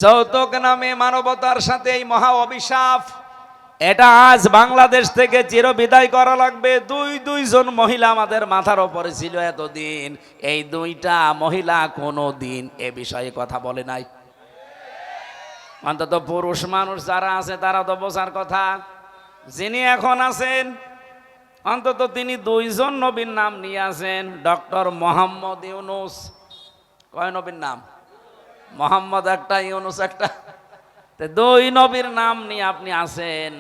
যৌতুক নামে মানবতার সাথে এই মহা অভিশাপ, এটা আজ বাংলাদেশ থেকে চিরবিদায় করা লাগবে। দুইজন মহিলা আমাদের মাথার উপরে ছিল এতদিন, এই দুইটা মহিলা কোনো দিন এ বিষয়ে কথা বলে নাই। অন্তত পুরুষ মানুষ যারা আছে তারা তো বোঝার কথা। যিনি এখন আছেন অন্তত তিনি দুইজন নবীর নাম নিয়ে আছেন, ডক্টর মোহাম্মদ ইউনুস। কয় নবীর নাম? মোহাম্মদ একটা, ইউনুস একটা। দুই নবীর নাম নিয়ে আপনি আছেন,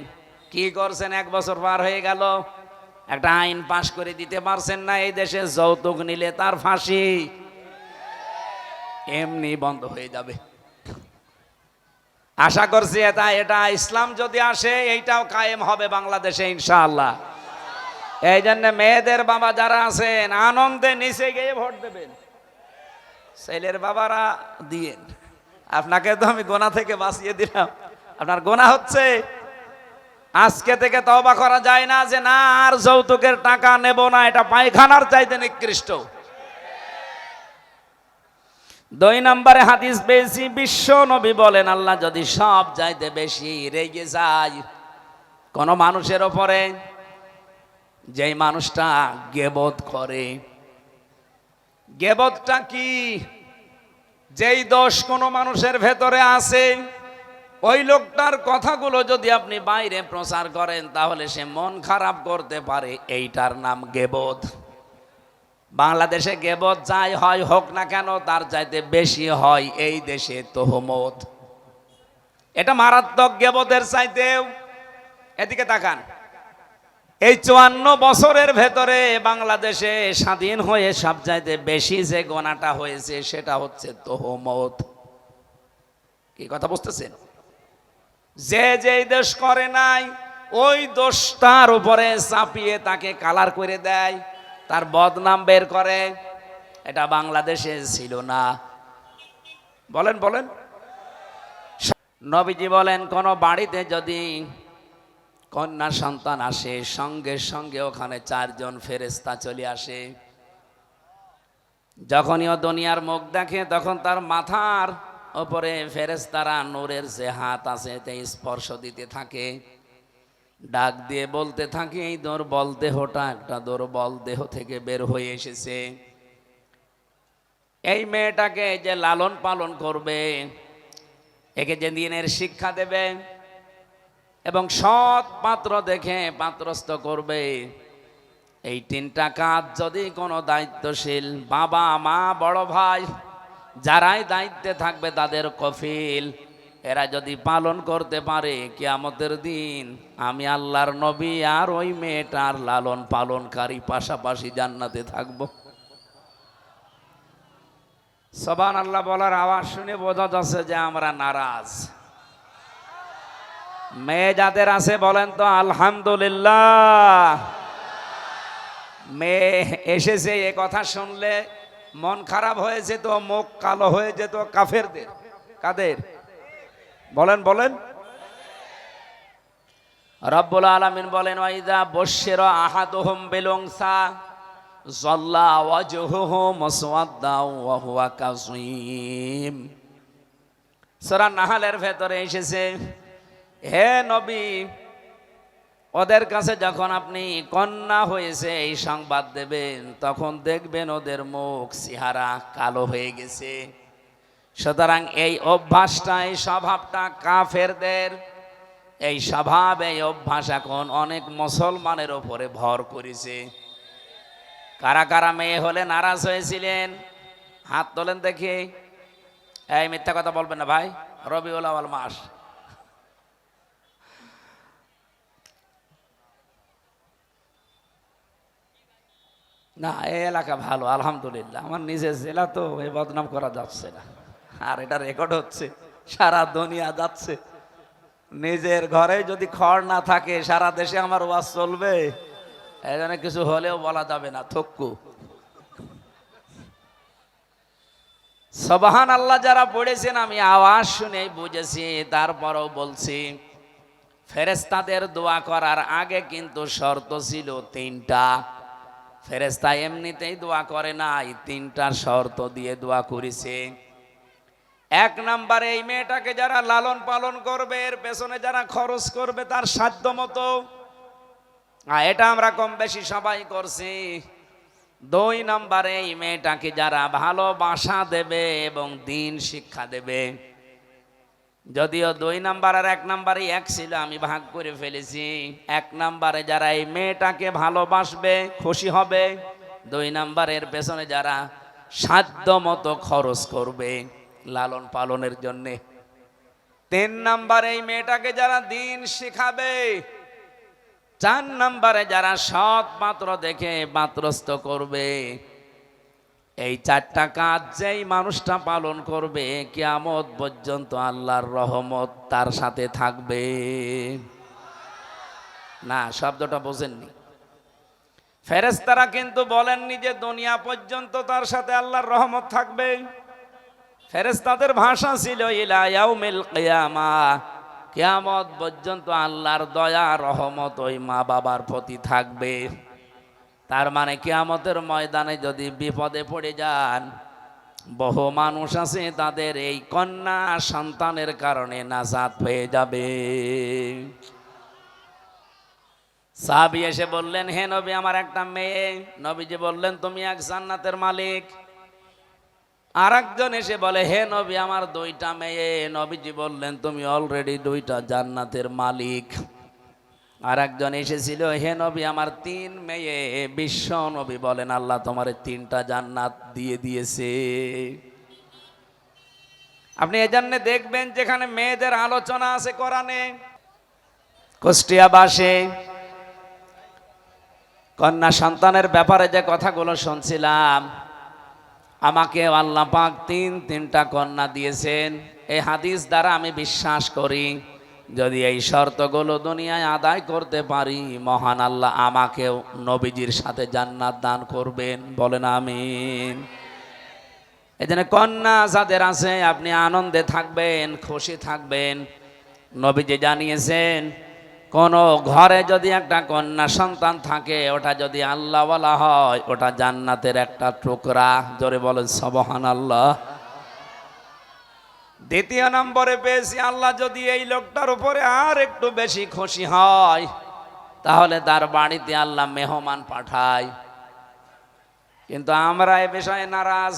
কি করছেন? 1 বছর পার হয়ে গেল, একটা আইন পাশ করে দিতে পারছেন না এই দেশে যৌতুক নিলে তার ফাঁসি এমনি বন্ধ হয়ে যাবে। আশা করছি এটা ইসলাম যদি আসে এইটাও কায়েম হবে বাংলাদেশে ইনশাআল্লাহ। এই জন্য মেয়েদের বাবা যারা আছেন আনন্দে নিচে গিয়ে ভোট দেবেন, ছেলের বাবারা দিয়েন। আপনাকে তো আমি গোনা থেকে বাঁচিয়ে দিলাম, আপনার গোনা হচ্ছে। আজকে থেকে তওবা করা যায় না যে না আর যৌতুকের টাকা নেব না, এটা পায়খানার চাইতে নিকৃষ্ট। 2 নম্বরে হাদিস পেয়েছি, বিশ্ব নবী বলেন আল্লাহ যদি সব চাইতে বেশি রেগে যায় কোন মানুষের ওপরে, যেই মানুষটা গীবত করে। গীবতটা কি? যেই দোষ কোন মানুষের ভেতরে আছে, ওই লোকটার কথাগুলো যদি আপনি বাইরে প্রচার করেন তাহলে সে মন খারাপ করতে পারে, এইটার নাম গীবত। বাংলাদেশে গীবত যাই হয় হোক না কেন তার চাইতে বেশি হয় এই দেশে তোহমত। এটা মারাত্মক গীবতের চাইতেও। এদিকে তাকান, এই 54 বছরের ভেতরে বাংলাদেশে স্বাধীন হয়ে সবচাইতে বেশি যে গোনাটা হয়েছে সেটা হচ্ছে তোহমত। কি কথা বুঝতেছেন? যে দেশ করে নাই ওই দোষটার উপরে চাপিয়ে তাকে কালার করে দেয়, তার বদনাম বের করে। এটা বাংলাদেশে ছিল না। বলেন বলেন। নবীজি বলেন কোন বাড়িতে যদি কন্যা সন্তান আসে সঙ্গে সঙ্গে ওখানে 4 জন ফেরেশতা চলে আসে। যখনই ও দুনিয়ার মুখ দেখে তখন তার মাথার উপরে ফেরেশতারা নূরের যে হাত আছে তে স্পর্শ দিতে থাকে, ডাক দিয়ে বলতে থাকে এই দুর্বল দেহটা একটা দুর্বল দেহ থেকে বের হয়ে এসেছে, এই মেয়েটাকে যে লালন পালন করবে, একে যে দিনের শিক্ষা দেবে এবং সৎ পাত্র দেখে পাত্রস্থ করবে, এই 3টা কাজ যদি কোনো দায়িত্বশীল বাবা মা বড় ভাই যারাই দায়িত্বে থাকবে তাদের কফিল এরা যদি পালন করতে পারে, কিয়ামতের দিন আমি আল্লাহর নবী আর ওই মেয়েটার লালন পালনকারী পাশাপাশি জান্নাতে থাকবো। সুবহানাল্লাহ বলার আওয়াজ শুনে বোঝা যাচ্ছে যে আমরা নারাজ। মেয়ে যাদের আছে বলেন তো আলহামদুলিল্লাহ। মেয়ে এসেছে এ কথা শুনলে মন খারাপ হয়ে যেত, মুখ কালো হয়ে যেত কাফেরদের। কাদের? বলেন বলেন। রব্বুল আলামিন বলেন ওয়াইদা বশশিরা আহাদুহুম বিল উনসা যাল্লা ওয়াজহুহু মুসওয়াদ্দা ওয়া হুয়া কাযীম। সূরা নাহলের ভেতরে এসেছে, হে নবী ওদের কাছে যখন আপনি কন্যা হয়েছে এই সংবাদ দেবেন তখন দেখবেন ওদের মুখ চেহারা কালো হয়ে গেছে। সুতরাং এই অভ্যাসটা এই স্বভাবটা কাফেরদের, এই স্বভাব এই অভ্যাস এখন অনেক মুসলমানের উপরে ভর করেছে। কারা কারা মেয়ে হলে নারাজ হয়েছিলেন হাত তোলেন দেখি। এই মিথ্যা কথা বলবেন না ভাই, রবিউল আউয়াল মাস। না এই এলাকা ভালো আলহামদুলিল্লাহ, আমার নিজের জেলা তো এই বদনাম করা যাচ্ছে না, আর এটা রেকর্ড হচ্ছে সারা দুনিয়া যাচ্ছে। নিজের ঘরে যদি খড় না থাকে সারা দেশে আমার ওয়াজ চলবে, এই জন্য কিছু হলেও বলা যাবে না, থক্কু। সুবহানাল্লাহ যারা পড়েছেন আমি আওয়াজ শুনেই বুঝেছি, তারপরও বলছি ফেরেশতাদের দোয়া করার আগে কিন্তু শর্ত ছিল 3টা। ফেরেশতা এমনিতেই দোয়া করে না, এই 3টা শর্ত দিয়ে দোয়া করেছে। এক নাম্বারে এই মেয়েটাকে যারা লালন পালন করবে, এর পেছনে যারা খরচ করবে তার সাধ্য মতো, এটা আমরা কম বেশি সবাই করছি। দুই নাম্বারে এই মেয়েটাকে যারা ভালোবাসা দেবে এবং দিন শিক্ষা দেবে, যদিও দুই নাম্বার আর এক নাম্বারই এক ছিল, আমি ভাগ করে ফেলেছি। এক নাম্বারে যারা এই মেয়েটাকে ভালোবাসবে, খুশি হবে। দুই নাম্বারের পেছনে যারা সাধ্য মতো খরচ করবে লালন পালনের জন্যে। তিন নাম্বারে এই মেয়েটাকে যারা দিন শিখাবে। চার নাম্বারে যারা সৎ পাত্র দেখে পাত্রস্থ করবে। এই চারটা কাজ যেই মানুষটা পালন করবে, কিয়ামত পর্যন্ত আল্লাহর রহমত তার সাথে থাকবে। না, শব্দটা বোঝেননি। ফেরেশতারা কিন্তু বলেননি যে দুনিয়া পর্যন্ত তার সাথে আল্লাহর রহমত থাকবে। ফেরেশতাদের ভাষা ছিল ইলা ইয়াউমিল কিয়ামাহ, কিয়ামত পর্যন্ত আল্লাহর দয়া রহমত ওই মা বাবার প্রতি থাকবে। তার মানে কিয়ামতের ময়দানে যদি বিপদে পড়ে যান, বহু মানুষ আছে তাদের এই কন্যা সন্তানের কারণে নাজাত পেয়ে যাবে। সাহাবী এসে বললেন, হে নবী, আমার একটা মেয়ে। নবীজি বললেন, তুমি এক জান্নাতের মালিক। আর একজন এসে বলে, হে নবী, আমার দুইটা মেয়ে। নবীজি বললেন, তুমি অলরেডি দুইটা জান্নাতের মালিক। আর একজন এসেছিল, হে নবী, আমার তিন মেয়ে। বিশ্ব নবী বলেন, আল্লাহ তোমার তিনটা জান্নাত দিয়ে দিয়েছে। আপনি এজন্য দেখবেন যেখানে মেয়েদের আলোচনা আছে কোরআনে, কুষ্টিয়াবাসে কন্যা সন্তানের ব্যাপারে যে কথাগুলো শুনছিলাম, আমাকে আল্লাহ পাক তিনটা কন্যা দিয়েছেন। এই হাদিস দ্বারা আমি বিশ্বাস করি, যদি এই শর্তগুলো দুনিয়ায় আদায় করতে পারি, মহান আল্লাহ আমাকেও নবীজির সাথে জান্নাত দান করবেন। বলেন আমিন। এজন্য কন্যা যাদের আছে, আপনি আনন্দে থাকবেন, খুশি থাকবেন। নবীজি জানিয়েছেন, কোন ঘরে যদি একটা কন্যা সন্তান থাকে, ওটা যদি আল্লাহওয়ালা হয়, ওটা জান্নাতের একটা টুকরা। জোরে বলেন সুবহানাল্লাহ। দ্বিতীয় নম্বরে পেয়েছি, আল্লাহ যদি এই লোকটার উপরে আর একটু বেশি খুশি হয়, তাহলে তার বাড়িতে আল্লাহ মেহমান পাঠায়। কিন্তু আমরা এ বিষয়ে নারাজ।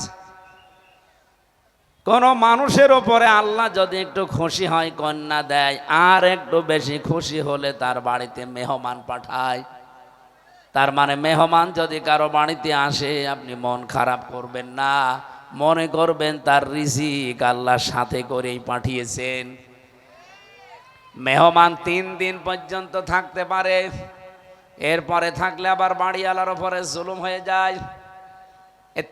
কোন মানুষের উপরে আল্লাহ যদি একটু খুশি হয়, কন্যা দেয়, আর একটু বেশি খুশি হলে তার বাড়িতে মেহমান পাঠায়। তার মানে মেহমান যদি কারো বাড়িতে আসে, আপনি মন খারাপ করবেন না, মনে করবেন তার রিজিক আল্লাহ সাথে করেই পাঠিয়েছেন। মেহমান 3 দিন পর্যন্ত থাকতে পারে, এরপরে থাকলে আবার বাড়িওয়ালার উপরে জুলুম হয়ে যায়।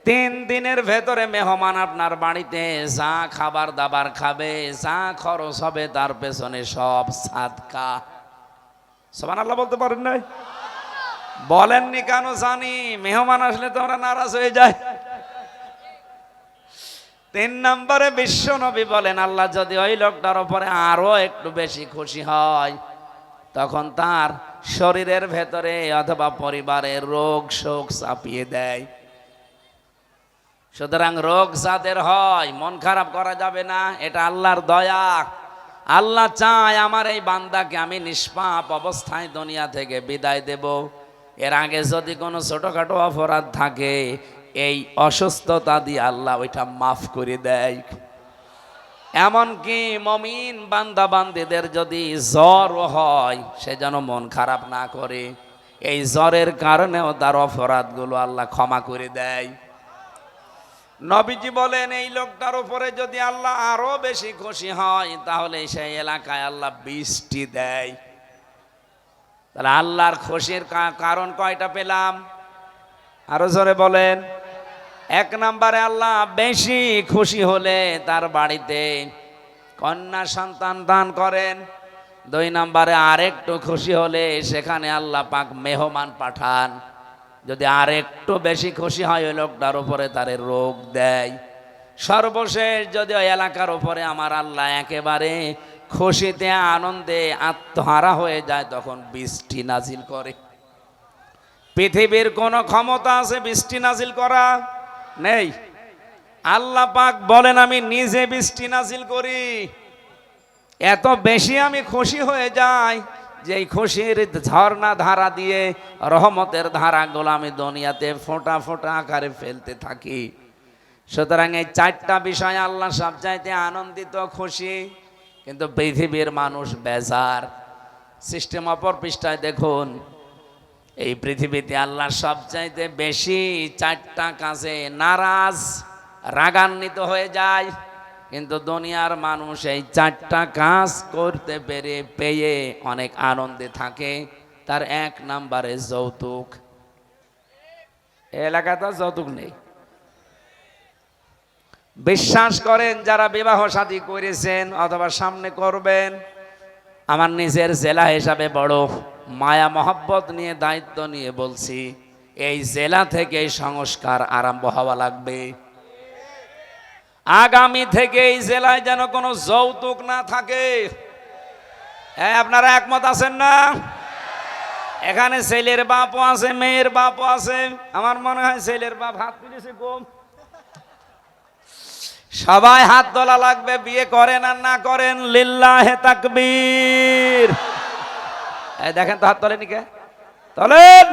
3 দিনের ভেতরে মেহমান আপনার বাড়িতে যা খাবার দাবার খাবে, যা খরচ হবে, তার পেছনে সব সাদকা। সুবহানাল্লাহ বলতে পারেন নাই? বলেননি কেন জানি, মেহমান আসলে তো ওরা নারাজ হয়ে যায়। 3 নম্বরে বিশ্ব নবী বলেন, আল্লাহ যদি ওই লোকটার উপরে আরো একটু বেশি খুশি হয়, তখন তার শরীরের ভেতরে অথবা পরিবারের রোগ শোক চাপিয়ে দেয়। সুতরাং রোগ যাদের হয়, মন খারাপ করা যাবে না, এটা আল্লাহর দয়া। আল্লাহ চায় আমার এই বান্দাকে আমি নিষ্পাপ অবস্থায় দুনিয়া থেকে বিদায় দেব। এর আগে যদি কোনো ছোটখাটো অপরাধ থাকে, এই অসুস্থতা দিয়ে আল্লাহ ওইটা মাফ করে দেয়। এমনকি মমিন বান্দা বান্দিদের যদি জ্বর হয়, সে যেন মন খারাপ না করে। এই জ্বরের কারণেও তার অপরাধগুলো আল্লাহ ক্ষমা করে দেয়। নবীজি বলেন, এই লোকটার উপরে যদি আল্লাহ আরো বেশি খুশি হয়, তাহলে সেই এলাকায় আল্লাহ বৃষ্টি দেয়। তাহলে আল্লাহর খুশির কারণ কয়টা পেলাম? আরো জোরে বলেন। 1 নম্বরে আল্লাহ বেশি খুশি হলে তার বাড়িতে কন্যা সন্তান দান করেন। 2 নম্বরে আরেকটু খুশি হলে সেখানে আল্লাহ পাক মেহমান পাঠান। যদি আরেকটু বেশি খুশি হয়, ওই লোকটার উপরে তার রোগ দেয়। সর্বশেষ যদি ওই এলাকার উপরে আমার আল্লাহ একেবারে খুশিতে আনন্দে আত্মহারা হয়ে যায়, তখন বৃষ্টি নাজিল করে। পৃথিবীর কোন ক্ষমতা আছে বৃষ্টি নাজিল করা? নেই। আল্লাহ পাক বলেন আমি নিজে বৃষ্টি নাজিল করি, এত বেশি আমি খুশি হয়ে যাই যে এই খুশির ঝর্ণা ধারা দিয়ে রহমতের ধারাগুলো আমি দুনিয়াতে ফোঁটা ফোঁটা আকারে ফেলতে থাকি। সুতরাং এই চারটা বিষয় আল্লাহ সবচাইতে আনন্দিত, খুশি। কিন্তু পৃথিবীর মানুষ বেজার। সিস্টেম অপর পৃষ্ঠায় দেখুন, এই পৃথিবীতে আল্লাহ সবচাইতে বেশি চারটা কাজে নারাজ, রাগান্বিত হয়ে যায়। কিন্তু দুনিয়ার মানুষ এই চারটা কাজ করতে পেয়ে অনেক আনন্দে থাকে। তার এক নম্বরে যৌতুক। এলাকাতে যৌতুক নেই। বিশ্বাস করেন যারা বিবাহ শাদী করেছেন অথবা সামনে করবেন, আমার নিজের জেলা হিসাবে বড় মায়া মহব্বত নিয়ে দায়িত্ব নিয়ে বলছি, এই জেলা থেকে সংস্কার আরম্ভ হওয়া লাগবে। আগামী থেকে এই জেলায় যেন কোনো যৌতুক না থাকে। আপনারা একমত আছেন না? এখানে ছেলের বাপও আছে, মেয়ের বাপও আছে। আমার মনে হয় ছেলের বাপ হাত তুলেছে কম। সবাই হাত তোলা লাগবে, বিয়ে করেন আর না করেন। লিল্লাহে তাকবীর। দেখেন তো হাত তোলেনি কে? তোলেন।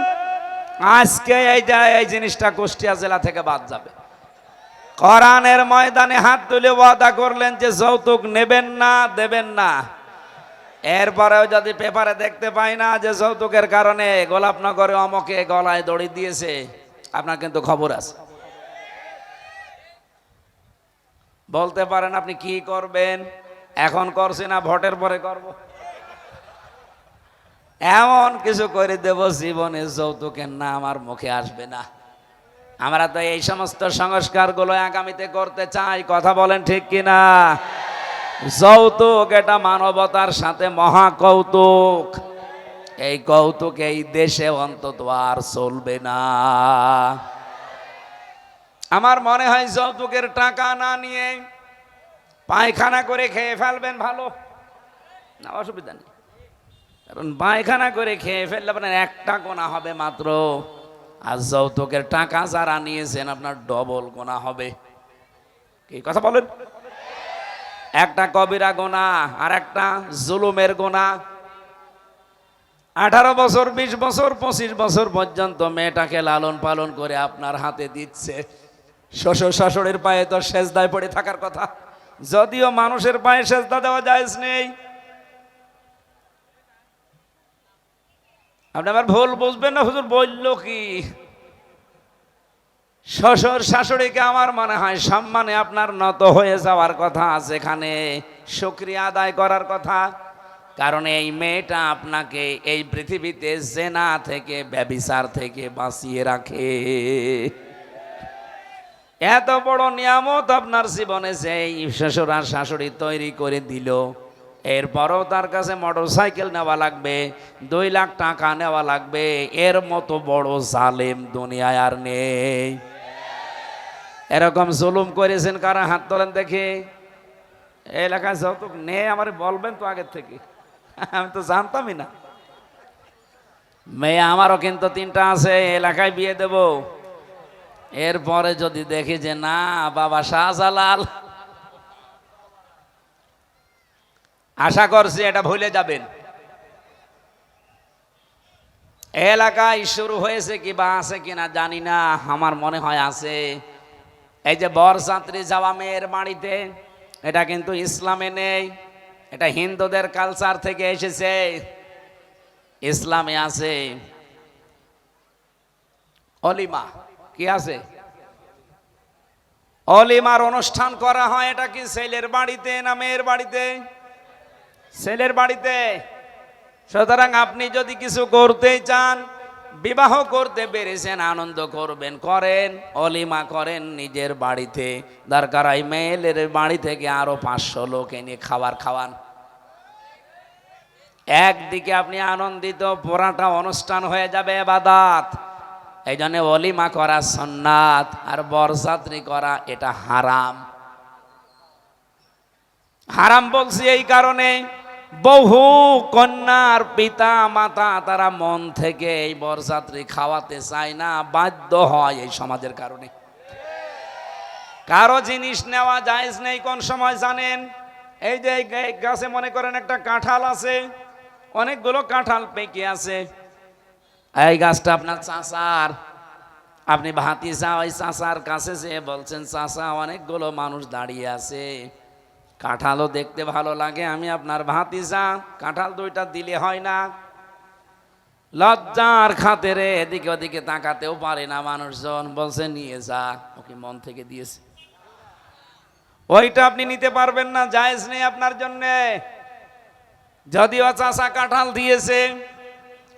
আজকে এই জিনিসটা কুষ্টিয়া জেলা থেকে বাদ যাবে। কোরআনের ময়দানে হাত তুলে ওয়াদা করলেন যে যৌতুক নেবেন না, দেবেন না। এরপরেও যদি পেপারে দেখতে পাই না যে যৌতুকের কারণে গোলাপনগরে অমকে গলায় দড়ি দিয়েছে, আপনার কিন্তু খবর আছে। বলতে পারেন আপনি কি করবেন, এখন করছি না ভোটের পরে করব। এমন কিছু করে দেব জীবনে যৌতুকের নাম আর মুখে আসবে না। আমরা তো এই সমস্ত সংস্কারগুলো আগামীতে করতে চাই। কথা বলেন ঠিক কিনা? যৌতুক এটা মানবতার সাথে মহা কৌতুক। এই কৌতুক এই দেশে অন্তত আর চলবে না। আমার মনে হয় যৌতুকের টাকা না নিয়ে পায়খানা করে খেয়ে ফেলবেন ভালো না, অসুবিধা নেই। কারণ পায়খানা করে খেয়ে ফেললে আপনার একটা গোনা হবে মাত্র, আর যৌতুকের টাকা যারা নিয়েছেন আপনার ডবল গোনা হবে। কি কথা বলেন? একটা কবিরা গোনা আর একটা জুলুমের গোনা। 18 বছর, 20 বছর, 25 বছর পর্যন্ত মেয়েটাকে লালন পালন করে আপনার হাতে দিচ্ছে। শ্বশুর শাশুড়ির পায়ে তো সেজদায় পড়ে থাকার কথা, যদিও মানুষের পায়ে সেজদা দেওয়া জায়েজ নেই। আপনি আবার ভুল বুঝবেন না, হুজুর বললো কি? শ্বশুর শাশুড়িকে আমার মনে হয় সম্মানে আপনার নত হয়ে যাওয়ার কথা, যেখানে শুকরিয়া আদায় করার কথা। কারণ এই মেয়েটা আপনাকে এই পৃথিবীতে জেনা থেকে, ব্যভিচার থেকে বাঁচিয়ে রাখে। এত বড় নিয়ামত আপনার জীবনে যে শ্বশুর আর শাশুড়ি তৈরি করে দিল, এরপরও তার কাছে মোটরসাইকেল নেওয়া লাগবে, 2 লাখ টাকা নেওয়া লাগবে। এর মতো বড় জালেম দুনিয়ায় আর নেই। এরকম জুলুম করেছেন কারা? হাত তোলেন দেখি। এলাকায় যৌতুক নেই আমার বলবেন তো আগের থেকে, আমি তো জানতামই না। মেয়ে আমারও কিন্তু 3টা আছে, এলাকায় বিয়ে দেব। এরপরে যদি দেখি যে না বাবা শাহজালাল, আশা করছি এটা ভুলে যাবেন। এলাকায় শুরু হয়েছে কি বা আছে কিনা জানি না, আমার মনে হয় আছে। এই যে বরযাত্রী যাওয়া মেয়ের বাড়িতে, এটা কিন্তু ইসলামে নেই, এটা হিন্দুদের কালচার থেকে এসেছে। ইসলামে আছে অলিমা। কি আছে? অলিমার অনুষ্ঠান করা হয়। এটা কি ছেলের বাড়িতে না মেয়ের বাড়িতে? ছেলের বাড়িতে। সুতরাং আপনি যদি কিছু করতেই চান, বিবাহ করতে পেরেছেন, আনন্দ করবেন, করেন, অলিমা করেন নিজের বাড়িতে। দরকার হয় মেয়ের বাড়ি থেকে আরো 500 লোক এনে খাবার খাওয়ান। একদিকে আপনি আনন্দিত, পুরাটা অনুষ্ঠান হয়ে যাবে ইবাদত। এই জন্য অলিমা করা সুন্নাত, আর বরযাত্রী করা এটা হারাম। হারাম বলছি এই কারণে, বহু কন্যার পিতা মাতা তারা মন থেকে এই বরযাত্রী খাওয়াতে চায় না, বাধ্য হয় এই সমাজের কারণে। কারো জিনিস নেওয়া জায়েজ নেই কোন সময় জানেন? এই যে এই গাছে মনে করেন একটা কাঁঠাল আছে, অনেকগুলো কাঁঠাল পেকে আছে, এই গাছটা আপনার চাচার, আপনি ভাতিজা ওই চাচার কাছে যেয়ে বলছেন চাচা অনেকগুলো মানুষ দাঁড়িয়ে আছে, কাঁঠালও দেখতে ভালো লাগে, আমি আপনার ভাতিজা, কাঁঠাল দুইটা দিলে হয় না? লজ্জার খাতিরে এদিকে ওদিকে তাকাতেও পারে না মানুষজন, বলছে নিয়ে যা, ওকে মন থেকে দিয়েছে, ওইটা আপনি নিতে পারবেন না, জায়েজ নেই আপনার জন্যে। যদিও চাচা কাঁঠাল দিয়েছে,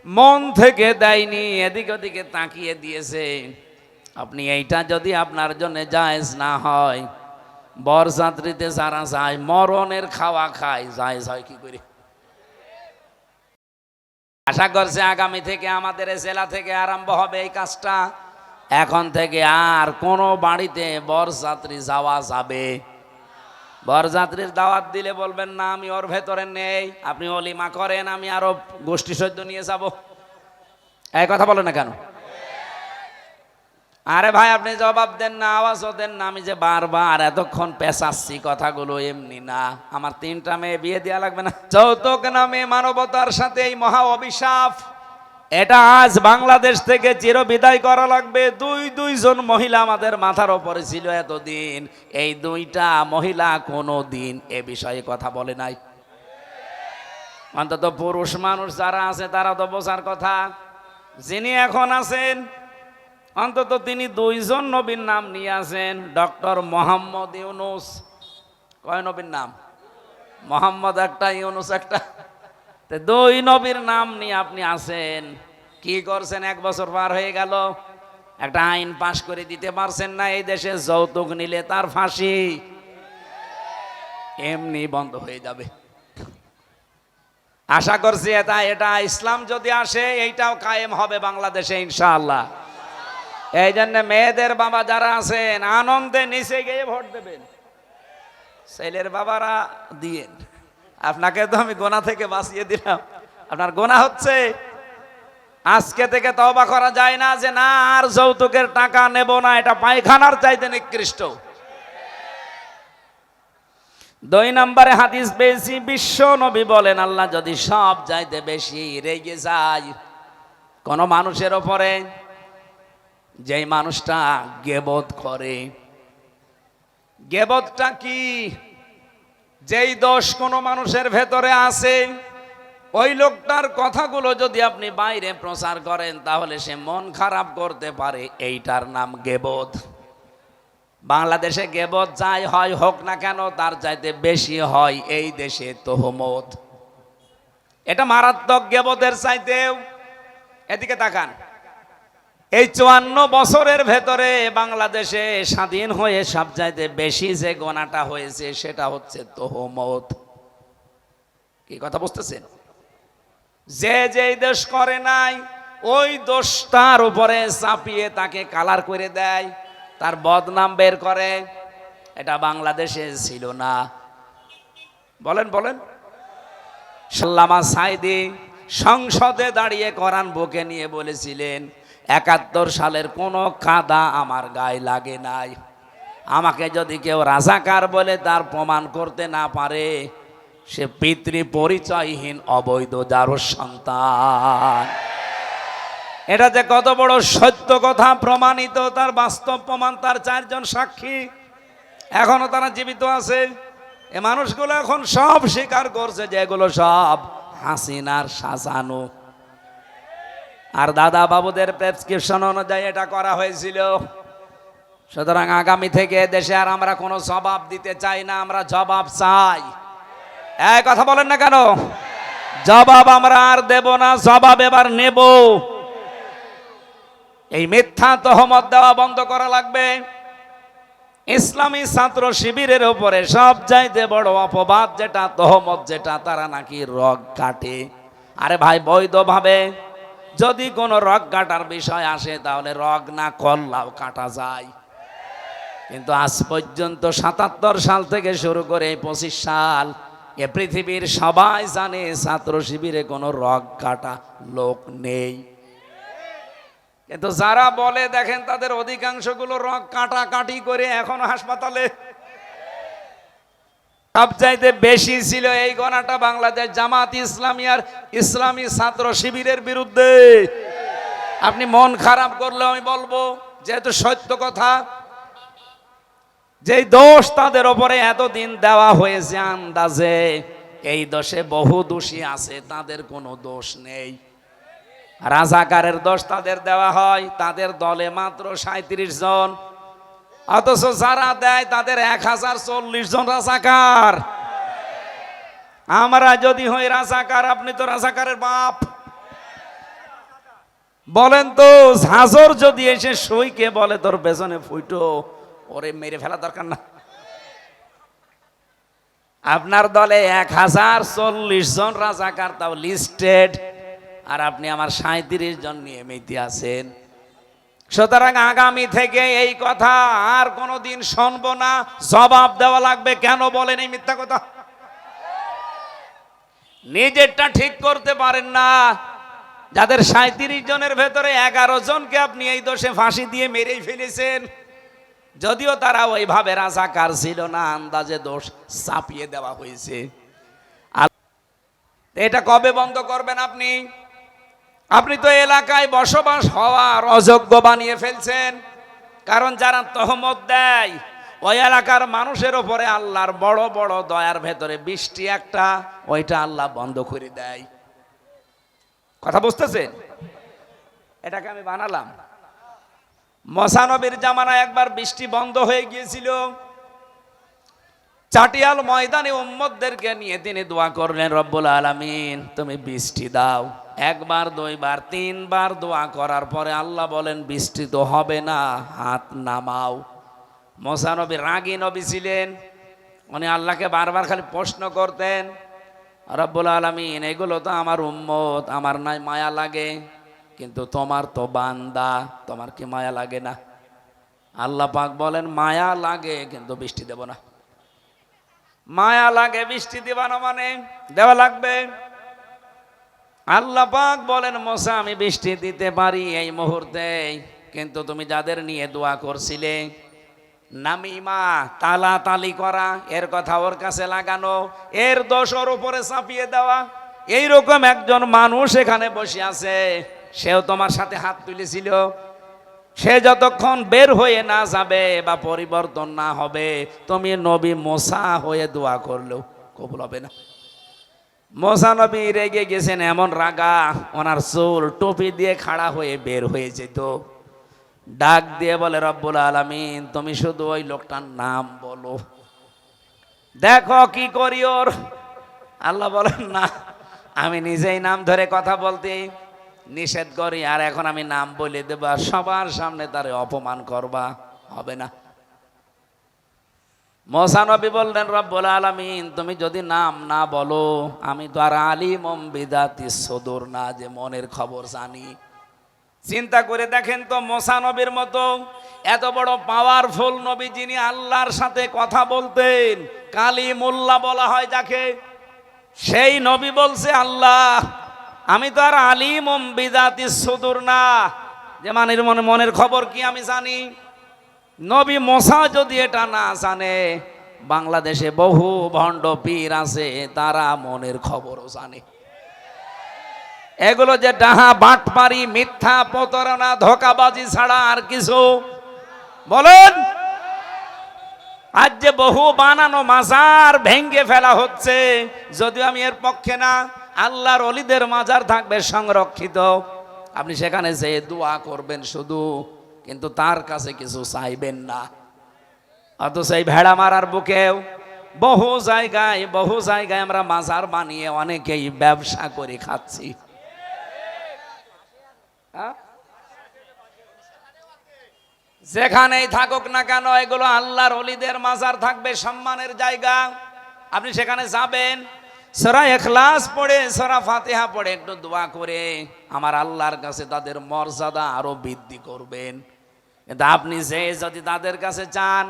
মন থেকে দেয়নি, এদিকে ওদিকে তাকিয়ে দিয়েছে, আপনি এইটা যদি আপনার জন্য জায়েজ না হয়, বরযাত্রীতে যারা যায় মরণের খাওয়া খায়, জায়েজ হয় কি করে? আশা করছে আগামী থেকে আমাদের জেলা থেকে আরম্ভ হবে এই কাজটা, এখন থেকে আর কোনো বাড়িতে বরযাত্রী যাওয়া যাবে, বরযাত্রীর দাওয়াত দিলে বলবেন না আমি ওর ভেতরে নেই, আপনি অলিমা করেন, আমি আরো গোষ্ঠী সৈন্য নিয়ে যাব, এই কথা বলে না কেন? আরে ভাই আপনি জবাব দেন না, আওয়াজও দেন না, আমি যে বারবার এতক্ষণ পেঁচাচ্ছি কথাগুলো এমনি না, আমার 3টা মেয়ে বিয়ে দেওয়া লাগবে না? যৌতুক নামে মানবতার সাথে এই মহা অভিশাপ, এটা আজ বাংলাদেশ থেকে চিরবিদায় করা লাগবে। দুইজন মহিলা আমাদের মাথার ওপরে ছিল এতদিন, এই 2টা মহিলা কোনো দিন এ বিষয়ে কথা বলে নাই। অন্তত পুরুষ মানুষ যারা আছে তারা তো বোঝার কথা, যিনি এখন আছেন অন্তত তিনি 2জন নবীর নাম নিয়ে আসেন, ডক্টর মোহাম্মদ ইউনুস, কয় নবীর নাম? মোহাম্মদ একটা, ইউনুস একটা, 2 নবীর নাম নিয়ে আপনি আসেন, কি করছেন? 1 বছর পার হয়ে গেল, একটা আইন পাশ করে দিতে পারছেন না, এই দেশে যৌতুক নিলে তার ফাঁসি এমনি বন্ধ হয়ে যাবে। আশা করছি এটা ইসলাম যদি আসে এইটাও কায়েম হবে বাংলাদেশে ইনশাআল্লাহ। এই জন্য মেয়েদের বাবা যারা আছেন আনন্দে নিচে গিয়ে ভোট দেবেন, ছেলের বাবারা দিয়েন, আপনাকে তো আমি গোনা থেকে বাঁচিয়ে দিলাম, আপনার গোনা হচ্ছে, আজকে থেকে তওবা করা যায় না যে না আর যৌতুকের টাকা নেব না, এটা পায়খানার চাইতে নিকৃষ্ট। 2 নম্বরে হাদিস পেয়েছি, বিশ্ব নবী বলেন আল্লাহ যদি সব চাইতে বেশি রেগে যায় কোন মানুষের ওপরে, যেই মানুষটা গীবত করে, গীবতটা কি? যেই দোষ কোন মানুষের ভেতরে আছে, ওই লোকটার কথাগুলো যদি আপনি বাইরে প্রচার করেন তাহলে সে মন খারাপ করতে পারে, এইটার নাম গীবত। বাংলাদেশে গীবত যাই হয় হোক না কেন তার চাইতে বেশি হয় এই দেশে তোহমত, এটা মারাত্মক গীবতের চাইতেও। এদিকে তাকান, এই 54 বছরের ভেতরে বাংলাদেশে স্বাধীন হয়ে সবচাইতে বেশি যে গোনাটা হয়েছে সেটা হচ্ছে তোহমত। কি কথা বুঝতেছেন? যেই দেশ করে নাই ওই দোষটার উপরে চাপিয়ে তাকে কালার করে দেয়, তার বদনাম বের করে, এটা বাংলাদেশে ছিল না। বলেন বলেন। আল্লামা সাঈদী সংসদে দাঁড়িয়ে কোরআন বুকে নিয়ে বলেছিলেন 71 সালের কোনো কাদা আমার গায়ে লাগে নাই, আমাকে যদি কেউ রাজাকার বলে তার প্রমাণ করতে না পারে সে পিতৃ পরিচয়হীন অবৈধ জারজ সন্তান। এটা যে কত বড় সত্য কথা প্রমাণিত, তার বাস্তব প্রমাণ, তার 4 জন সাক্ষী এখনো তারা জীবিত আছে। এ মানুষগুলো এখন সব স্বীকার করছে যে এগুলো সব হাসিনার সাজানো, আর দাদা বাবুদের প্রেসক্রিপশন অনুযায়ী এটা করা হয়েছিল। সুতরাং আগামী থেকে দেশে আর আমরা কোনো জবাব দিতে চাই না, আমরা জবাব চাই। এই কথা বলেন না কেন? জবাব আমরা আর দেব না, জবাব এবার নেব। এই মিথ্যা তহমত দেওয়া বন্ধ করা লাগবে। ইসলামী ছাত্র শিবিরের উপরে সবচাইতে বড় অপবাদ যেটা, তহমত যেটা, তারা নাকি রগ কাটে। আরে ভাই, বৈধভাবে যদি কোনো রগ কাটার বিষয় আসে তাহলে রগ না কল্লাও কাটা যায়, কিন্তু আজ পর্যন্ত 77 সাল থেকে শুরু করে 25 সাল এ পৃথিবীর সবাই জানে ছাত্র শিবিরে কোনো রগ কাটা লোক নেই। কিন্তু যারা বলে দেখেন তাদের অধিকাংশগুলো রক কাটাকাটি করে এখনো হাসপাতালে। সবচাইতে বেশি ছিল এই গণাটা বাংলাদেশ জামাত ইসলামী আর ইসলামী ছাত্র শিবিরের বিরুদ্ধে। আপনি মন খারাপ করলে আমি বলবো, যেহেতু সত্য কথা, যেই দোষ তাদের ওপরে এতদিন দেওয়া হয়েছে আন্দাজে, এই দোষে বহু দোষী আছে, তাদের কোনো দোষ নেই। রাজাকারের দোষ তাদের দেওয়া হয়, তাদের দলে মাত্র 37 জন, অথচ যারা দেয় তাদের 1040 জন রাজাকার। আমরা যদি হই রাজাকার, আপনি তো রাজাকারের বাপ। বলেন তো, ঝাঁঝর যদি এসে সইকে বলে তোর পেছনে ফুটো, ওরে মেরে ফেলা দরকার না? আপনার দলে 1040 জন রাজাকার, তাও লিস্টেড, আর আপনি আমার 37 জন নিয়ে মেতে আছেন। সুতরাং আগামী থেকে এই কথা আর কোনোদিন শুনবো না, জবাব দেওয়া লাগবে। কেন বলেন এই মিথ্যা কথা? নিজেরটা ঠিক করতে পারেন না। যাদের 37 জনের ভেতরে 11 জনকে আপনি এই দোষে ফাঁসি দিয়ে মেরেই ফেলেছেন, যদিও তারা ওইভাবে রাজাকার ছিল না, আন্দাজে দোষ চাপিয়ে দেওয়া হয়েছে। এটা কবে বন্ধ করবেন আপনি? আপনি তো এলাকায় বসবাস হওয়ার অযোগ্য বানিয়ে ফেলছেন। কারণ যারা তহমত দেয়, ওই এলাকার মানুষের উপরে আল্লাহর বড় বড় দয়ার ভেতরে বৃষ্টি একটা, ওইটা আল্লাহ বন্ধ করে দেয়। কথা বুঝতেছেন? এটাকে আমি বানালাম। মসানবীর জামানায় একবার বৃষ্টি বন্ধ হয়ে গিয়েছিল। চাটিয়াল ময়দানে উম্মতদেরকে নিয়ে তিনি দোয়া করলেন, রব্বুল আলামিন তুমি বৃষ্টি দাও। একবার, দুইবার, তিনবার দোয়া করার পরে আল্লাহ বলেন বৃষ্টি তো হবে না, হাত নামাও। মুসা নবী রাগী নবী ছিলেন, উনি আল্লাহকে বারবার খালি প্রশ্ন করতেন, রব্বুল আলামিন এগুলো তো আমার উম্মত, আমার নাই মায়া লাগে, কিন্তু তোমার তো বান্দা, তোমার কি মায়া লাগে না? আল্লাহ পাক বলেন মায়া লাগে, কিন্তু বৃষ্টি দেব না। মায়া লাগে, বৃষ্টি দেবা না মানে দেওয়া লাগবে। আল্লাহ পাক বলেন মুসা আমি বৃষ্টি দিতে পারি এই মুহূর্তে, কিন্তু তুমি যাদের নিয়ে দোয়া করছিলে, নামিমা তালাতালি করা, এর কথা ওর কাছে লাগানো, এর দোষ ওর উপরে চাপিয়ে দেওয়া, এইরকম একজন মানুষ এখানে বসে আছে, সেও তোমার সাথে হাত তুলেছিল। সে যতক্ষণ বের হয়ে না যাবে বা পরিবর্তন না হবে, তুমি নবী মুসা হয়ে দোয়া করলেও কবুল হবে না। মুসা নবী রেগে গেছেন, এমন রাগা ওনার চুল টুপি দিয়ে খাড়া হয়ে বের হয়ে যেত। ডাক দিয়ে বলে, রব্বুল আলামিন তুমি শুধু ওই লোকটার নাম বলো, দেখো কি করি ওর। আল্লাহ বলেন না, আমি নিজেই নাম ধরে কথা বলতে নিষেধ করি, আর এখন আমি নাম বলে দেবা, সবার সামনে তারে অপমান করবা, হবে না। মুসা নবী বললেন, রব্বুল আলামিন তুমি যদি নাম না বলো, আমি তো আর আলিমুম বিদাতিস সুদূর না, যে মনের খবর জানি। চিন্তা করে দেখেন তো, মুসা নবীর মতো এত বড় পাওয়ারফুল নবী, যিনি আল্লাহর সাথে কথা বলতেন, কালিমুল্লাহ বলা হয় যাকে, সেই নবী বলছে আল্লাহ আমি তো আর আলিমুম বিদাতিস সুদূর না, যে মনের খবর কি আমি জানি। নবী মুসা যদি এটা না জানে, বাংলাদেশে বহু ভণ্ড পীর আছে, তারা মনের খবরও জানে। এগুলো যে ডাহা বাটপারি, মিথ্যা প্রতারণা, ধোঁকাবাজি ছাড়া আর কিছু বলেন। আজ যে বহু বানানো মাজার ভেঙ্গে ফেলা হচ্ছে, যদিও আমি এর পক্ষে না, আল্লাহর ওলিদের মাজার থাকবে সংরক্ষিত, আপনি সেখানে যেয়ে দোয়া করবেন শুধু, কিন্তু তার কাছে কিছু চাইবেন না। অথচ এই ভেড়া মারার বুকেও বহু জায়গায় আমরা মাজার বানিয়ে অনেকেই ব্যবসা করে খাচ্ছি। যেখানেই থাকুক না কেন, এগুলো আল্লাহর ওলিদের মাজার থাকবে, সম্মানের জায়গা। আপনি সেখানে যাবেন, সূরা ইখলাস পড়ে, সূরা ফাতিহা পড়ে একটু দোয়া করে আমার আল্লাহর কাছে তাদের মর্যাদা আরো বৃদ্ধি করবেন। কিন্তু আপনি যে যদি তাদের কাছে চান,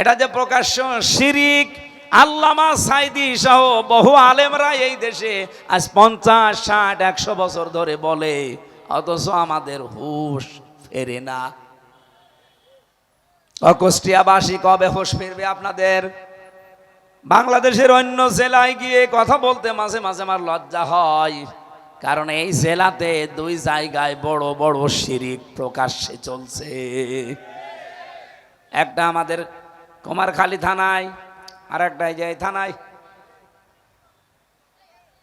এটা যে প্রকাশ্য শিরিক। আল্লামা সাইদি সহ বহু আলেমরা এই দেশে আজ 50, 60, 100 বছর ধরে বলে অথচ আমাদের হুঁশ ফেরে না। কুষ্টিয়াবাসী কবে হুঁশ ফিরবে আপনাদের? বাংলাদেশের অন্য জেলায় গিয়ে কথা বলতে মাঝে মাঝে আমার লজ্জা হয়, কারণ এই জেলাতে দুই জায়গায় বড় বড় শিরিক প্রকাশ্যে চলছে। একটা আমাদের কুমারখালী থানায়, আর একটা এই থানায়।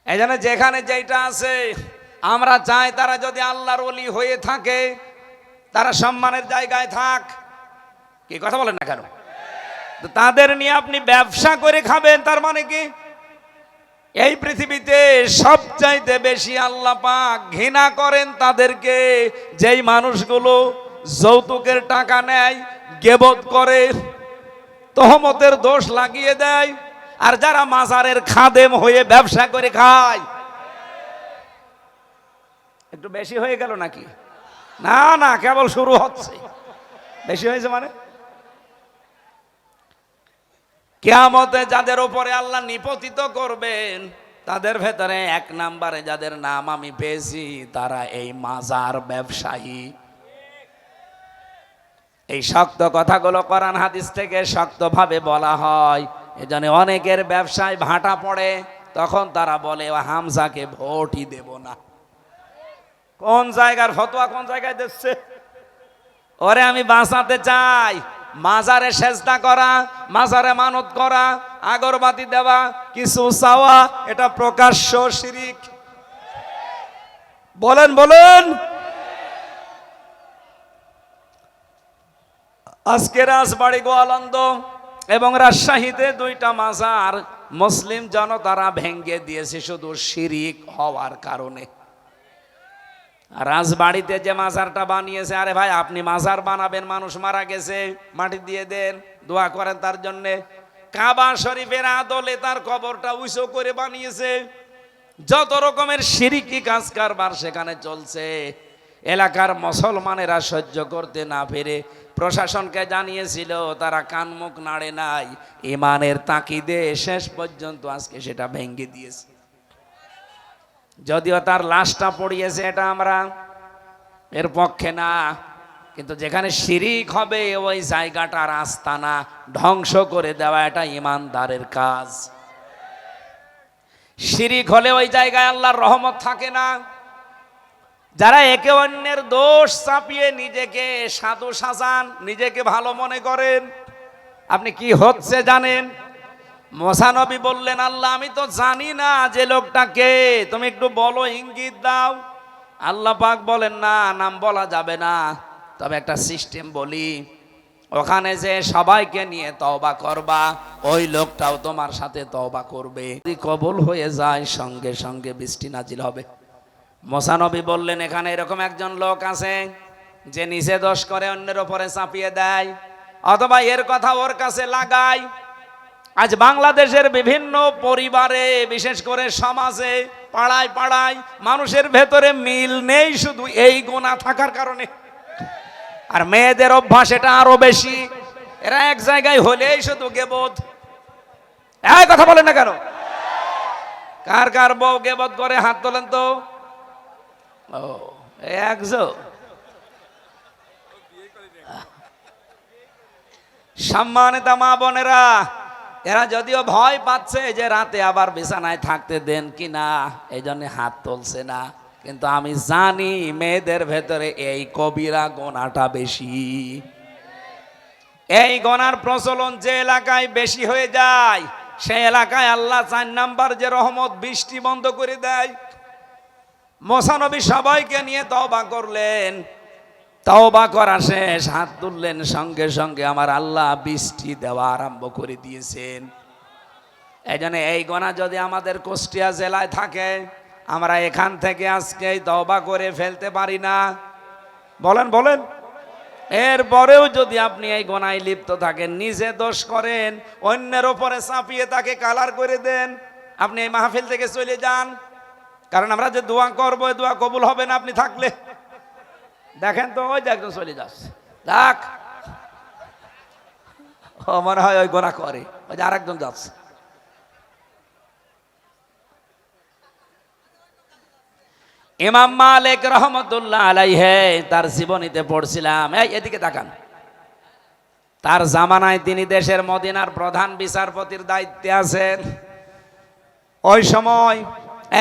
এই জন্য যেখানে যেটা আছে আমরা চাই তারা যদি আল্লাহর ওলি হয়ে থাকে তারা সম্মানের জায়গায় থাক। কি কথা বলেন না কেন? তাদের নিয়ে আপনি ব্যবসা করে খাবেন, তার মানে কি? এই পৃথিবীতে সবচাইতে বেশি আল্লাহ পাক ঘৃণা করেন তাদেরকে, যেই মানুষগুলো যৌতুকের টাকা নেয়, গীবত করে, তহমতের দোষ লাগিয়ে দেয়, আর যারা মাজারের খাদেম হয়ে ব্যবসা করে খায়। একটু বেশি হয়ে গেল নাকি? না না, কেবল শুরু হচ্ছে। বেশি হয়েছে মানে কিয়ামতে যাদের উপরে আল্লাহ নিপতিত করবেন তাদের ভেতরে এক নম্বরে যাদের নাম আমি পেয়েছি তারা এই মাজার ব্যবসায়ী। এই শক্ত কথাগুলো কোরআন হাদিস থেকে শক্তভাবে বলা হয়। এজন্য অনেকের ব্যবসায় ভাটা পড়ে, তখন তারা বলে হামজাকে ভোটই দেব না। কোন জায়গার ফতোয়া কোন জায়গায় দিচ্ছে? ওরে আমি বাঁচাতে চাই। মাজারে সেজদা করা, মাজারে মানত করা, আগরবাতি দেওয়া, কিছু চাওয়া, এটা প্রকাশ্য শিরিক। বলেন বলেন। আজকে রাজবাড়ী, গোয়ালন্দ এবং রাজশাহীতে দুইটা মাজার মুসলিম জনতারা ভেঙ্গে দিয়েছে শুধু শিরিক হওয়ার কারণে। রাজবাড়িতে যে মাজারটা বানিয়েছে, আরে ভাই আপনি মাজার বানাবেন, মানুষ মারা গেছে, মাটি দিয়ে দেন, দোয়া করেন তার জন্যে। কাবা শরীফের আদলে তার কবরটা উঁচু করে বানিয়েছে। যত রকমের শিরিকি কাজ কারবার সেখানে চলছে। এলাকার মুসলমানেরা সহ্য করতে না পেরে প্রশাসনকে জানিয়েছিল, তারা কান মুখ নাড়ে নাই। ইমানের তাকিদে শেষ পর্যন্ত আজকে সেটা ভেঙে দিয়েছে। যদিও তার লাশটা পড়িয়েছে, এটা আমরা এর পক্ষে না, কিন্তু যেখানে শিরিক হবে ওই জায়গাটার আস্তানা ধ্বংস করে দেওয়া এটা ইমানদারের কাজ। শিরিক হলে ওই জায়গায় আল্লাহর রহমত থাকে না। যারা একে অন্যের দোষ চাপিয়ে নিজেকে সাধু সাজান, নিজেকে ভালো মনে করেন, আপনি কি হচ্ছে জানেন? মুসা নবী বললেন, আল্লাহ আমি তো জানি না যে লোকটা কে, তুমি একটু বলো, ইঙ্গিত দাও। আল্লাহ পাক বলেন, না, নাম বলা যাবে না, তবে একটা সিস্টেম বলি, ওখানে যে সবাইকে নিয়ে তওবা করবা, ওই লোকটাও তোমার সাথে তওবা করবে। যদি কবুল হয়ে যায় সঙ্গে সঙ্গে বৃষ্টি নাজিল হবে। মুসা নবী বললেন, এখানে এরকম একজন লোক আছে যে নিজে দোষ করে অন্যের উপরে চাপিয়ে দেয়, অথবা এর কথা ওর কাছে লাগায়। আজ বাংলাদেশের বিভিন্ন পরিবারে, বিশেষ করে সমাজে, পাড়ায় পাড়ায় মানুষের ভেতরে মিল নেই শুধু এই গুনাহ থাকার কারণে। আর মেয়েদের অভ্যাস এটা আরো বেশি। এরা এক জায়গায় হলেই শুধু গীবত। এই কথা বলেন না কেন? কার কার বউ গীবত করে হাত তোলেন তো। ও একজন। সম্মানিত মা বোনেরা, এরা যদিও ভয় পাচ্ছে যে রাতে আবার বিছানায় থাকতে দেন কিনা, এই জন্য হাত তুলছে না, কিন্তু আমি জানি মেয়েদের ভেতরে এই কবিরা গোনাটা বেশি। এই গোনার প্রচলন যে এলাকায় বেশি হয়ে যায় সেই এলাকায় আল্লাহ 4 নাম্বার যে রহমত, বৃষ্টি বন্ধ করে দেয়। মুসা নবী সবাইকে নিয়ে তওবা করলেন, তওবা করা শেষ, হাত তুললেন, সঙ্গে সঙ্গে আমার আল্লাহ বৃষ্টি দেওয়া আরম্ভ করে দিয়েছেন। এই জন্য এই গোনা যদি আমাদের কুষ্টিয়া জেলায় থাকে, আমরা এখান থেকে আজকে তওবা করে ফেলতে পারি না? বলেন বলেন। এরপরেও যদি আপনি এই গোনায় লিপ্ত থাকেন, নিজে দোষ করেন, অন্যের ওপরে চাপিয়ে তাকে কালার করে দেন, আপনি এই মাহফিল থেকে চলে যান। কারণ আমরা যে দোয়া করবো, এই দোয়া কবুল হবে না আপনি থাকলে। দেখেন তো, ওই যে একজন চলে যাচ্ছে, দেখ, ও মনে হয় ওই গোনা করে, ওই যে আরেকজন যাচ্ছে। ইমাম মালিক রহমতুল্লাহ আলাইহি তার জীবনীতে পড়ছিলাম, এদিকে তাকান, তার জামানায় তিনি দেশের মদিনার প্রধান বিচারপতির দায়িত্বে আছেন। ওই সময়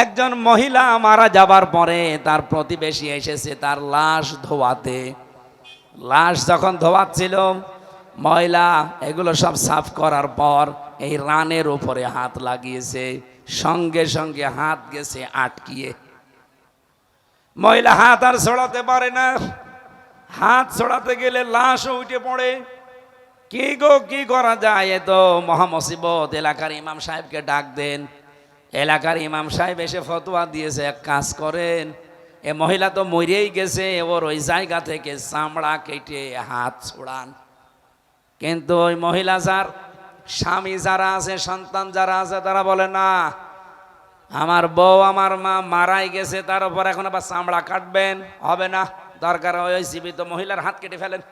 একজন মহিলা মারা যাবার পরে তার প্রতিবেশী এসেছে তার লাশ ধোয়াতে। লাশ যখন ধোয়াচ্ছিল, ময়লা এগুলো সব সাফ করার পর এই রানের উপরে হাত লাগিয়েছে, সঙ্গে সঙ্গে হাত গেছে আটকিয়ে। মহিলা হাত আর ছড়াতে পারে না, হাত ছড়াতে গেলে লাশও উঠে পড়ে। কি গো, কি করা যায়? এ তো মহামুসিবত। এলাকার ইমাম সাহেবকে ডাক দেন। এলাকার ইমাম সাহেব এসে ফতোয়া দিয়েছে, এক কাজ করেন, এ মহিলা তো মরেই গেছে, ওর ওই জায়গা থেকে চামড়া কেটে হাত ছোড়ান। কিন্তু ওই মহিলা যার স্বামী যারা আছে, সন্তান যারা আছে, তারা বলে না, আমার বউ আমার মা মারাই গেছে, তার উপর এখন আবার চামড়া কাটবেন, হবে না, দরকার ওই জীবিত মহিলার হাত কেটে ফেলেন।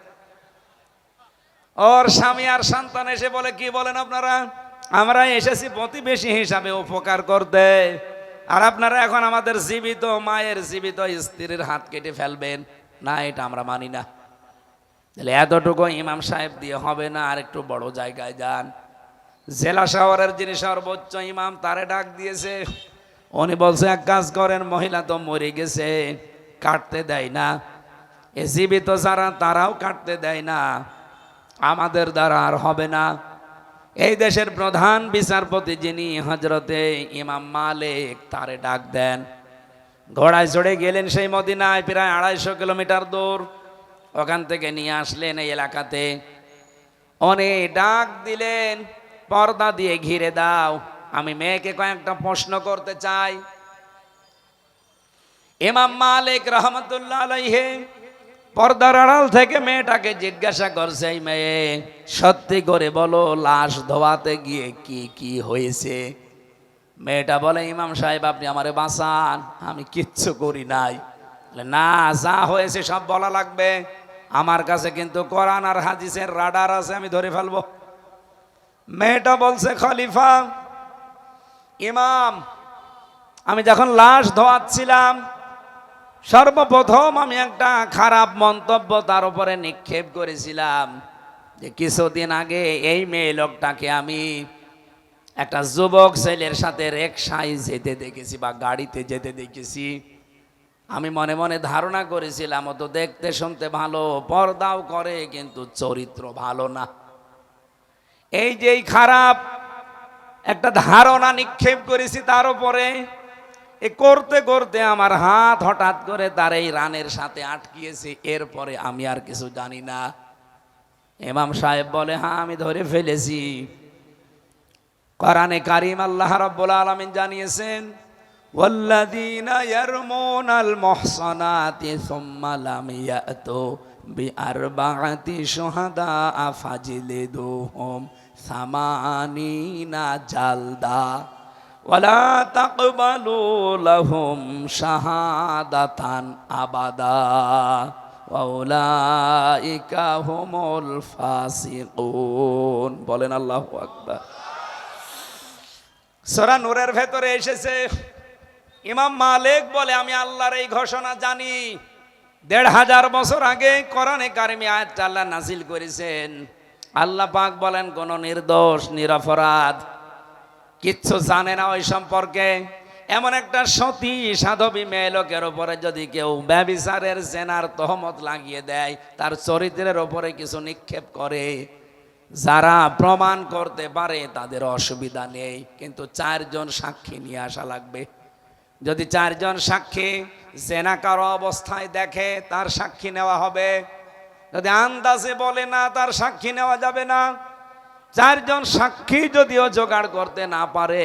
ওর স্বামী আর সন্তান এসে বলে, কি বলেন আপনারা? আমরা এসেছি প্রতিবেশী হিসাবে উপকার করতে, আর আপনারা এখন আমাদের জীবিত মায়ের জীবিত স্ত্রীর হাত কেটে ফেলবেন? না, এটা আমরা মানি না। তাহলে এতটুকু ইমাম সাহেব দিয়ে হবে না, আর একটু বড় জায়গায় যান। জেলা শহরের যিনি সর্বোচ্চ ইমাম, তারে ডাক দিয়েছে। উনি বলছে, এক কাজ করেন, মহিলা তো মরে গেছে, কাটতে দেয় না, এ জীবিত যারা তারাও কাটতে দেয় না, আমাদের দ্বারা আর হবে না। এই দেশের প্রধান বিচারপতি যিনি হজরতে ইমাম মালিক, তারে ডাক দেন। ঘোড়ায় চড়ে গেলেন সেই মদিনায়, প্রায় 250 কিলোমিটার দূর। ওখান থেকে নিয়ে আসলেন এই এলাকাতে। অনেক ডাক দিলেন, পর্দা দিয়ে ঘিরে দাও, আমি মেয়েকে কয়েকটা প্রশ্ন করতে চাই। ইমাম মালিক রহমতুল্লাহ আলাইহি পর্দার আড়াল থেকে মেয়েটাকে জিজ্ঞাসা করছে, এই মেয়ে, সত্যি করে বলো, লাশ ধোয়াতে গিয়ে কি কি হয়েছে? মেয়েটা বলে, ইমাম সাহেব আপনি আমারে বাঁচান, আমি কিচ্ছু করি নাই। না, যা হয়েছে সব বলা লাগবে, আমার কাছে কিন্তু কোরআন আর হাদিসের রাডার আছে, আমি ধরে ফেলবো। মেয়েটা বলছে, খলিফা ইমাম, আমি যখন লাশ ধোয়াচ্ছিলাম, সর্বপ্রথম আমি একটা খারাপ মন্তব্য তার উপরে নিক্ষেপ করেছিলাম যে কিছুদিন আগে এই মেয়ে লোকটাকে আমি একটা যুবক ছেলের সাথে রিকশায় যেতে দেখেছি বা গাড়িতে যেতে দেখেছি। আমি মনে মনে ধারণা করেছিলাম ও তো দেখতে শুনতে ভালো, পর্দাও করে, কিন্তু চরিত্র ভালো না। এই যে খারাপ একটা ধারণা নিক্ষেপ করেছি তার উপরে, এ করতে করতে আমার হাত হঠাৎ করে তার এই রানের সাথে আটকিয়েছে। এরপরে আমি আর কিছু জানি না। ইমাম সাহেব বলে, হ্যাঁ আমি ধরে ফেলেছি। কোরআনে কারীম আল্লাহ রাব্বুল আলামিন জানিয়েছেন, ওয়াল্লাযীনা ইয়ারমুনাল মুহসানাতি সুম্মা লাম ইয়াতু বিআরবাআতি শুহাদা ফাজলিদুহুম সামানিনা জালদা ওয়ালা তাকবালু লাহুম শাহাদাতান আবাদা ওয়া উলাইকা হুমুল ফাসিকুন। বলেন আল্লাহু আকবার। সূরা নূরের ভেতরে এসেছে, ইমাম মালিক বলে, আমি আল্লাহর এই ঘোষণা জানি। 1500 বছর আগে কোরআনে কারিমে আয়াতটা আল্লাহ নাজিল করেছেন। আল্লাহ পাক বলেন, কোন নির্দোষ নিরপরাধ কিচ্ছু জানে না ওই সম্পর্কে এমন একটা সতী সাধবী মেয়ে লোকের উপরে যদি কেউ ব্যভিচারের জেনার তহমত লাগিয়ে দেয়, তার চরিত্রের উপরে কিছু নিক্ষেপ করে, যারা প্রমাণ করতে পারে তাদের অসুবিধা নেই, কিন্তু 4 জন সাক্ষী নিয়ে আসা লাগবে। যদি 4 জন সাক্ষী জেনাকার অবস্থায় দেখে, তার সাক্ষী নেওয়া হবে। যদি আন্দাজে বলে না, তার সাক্ষী নেওয়া যাবে না। 4 জন সাক্ষী যদিও জোগাড় করতে না পারে,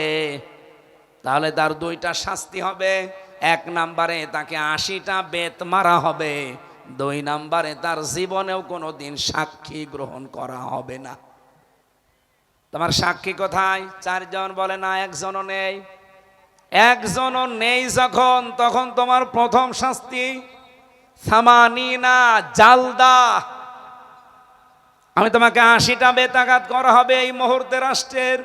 তাহলে তার 2টা শাস্তি হবে। 1 নম্বরে তাকে 80টা বেত মারা হবে, 2 নম্বরে তার জীবনেও কোনোদিন সাক্ষী গ্রহণ করা হবে না। তোমার সাক্ষী কোথায়? 4 জন বলে, না, 1 জনও নেই। 1 জনও নেই যখন, তখন তোমার প্রথম শাস্তি সামানিনা জালদা, আমি তোমাকে 80টা বেতাঘাত করা হবে। এই মুহূর্তে রাষ্ট্রের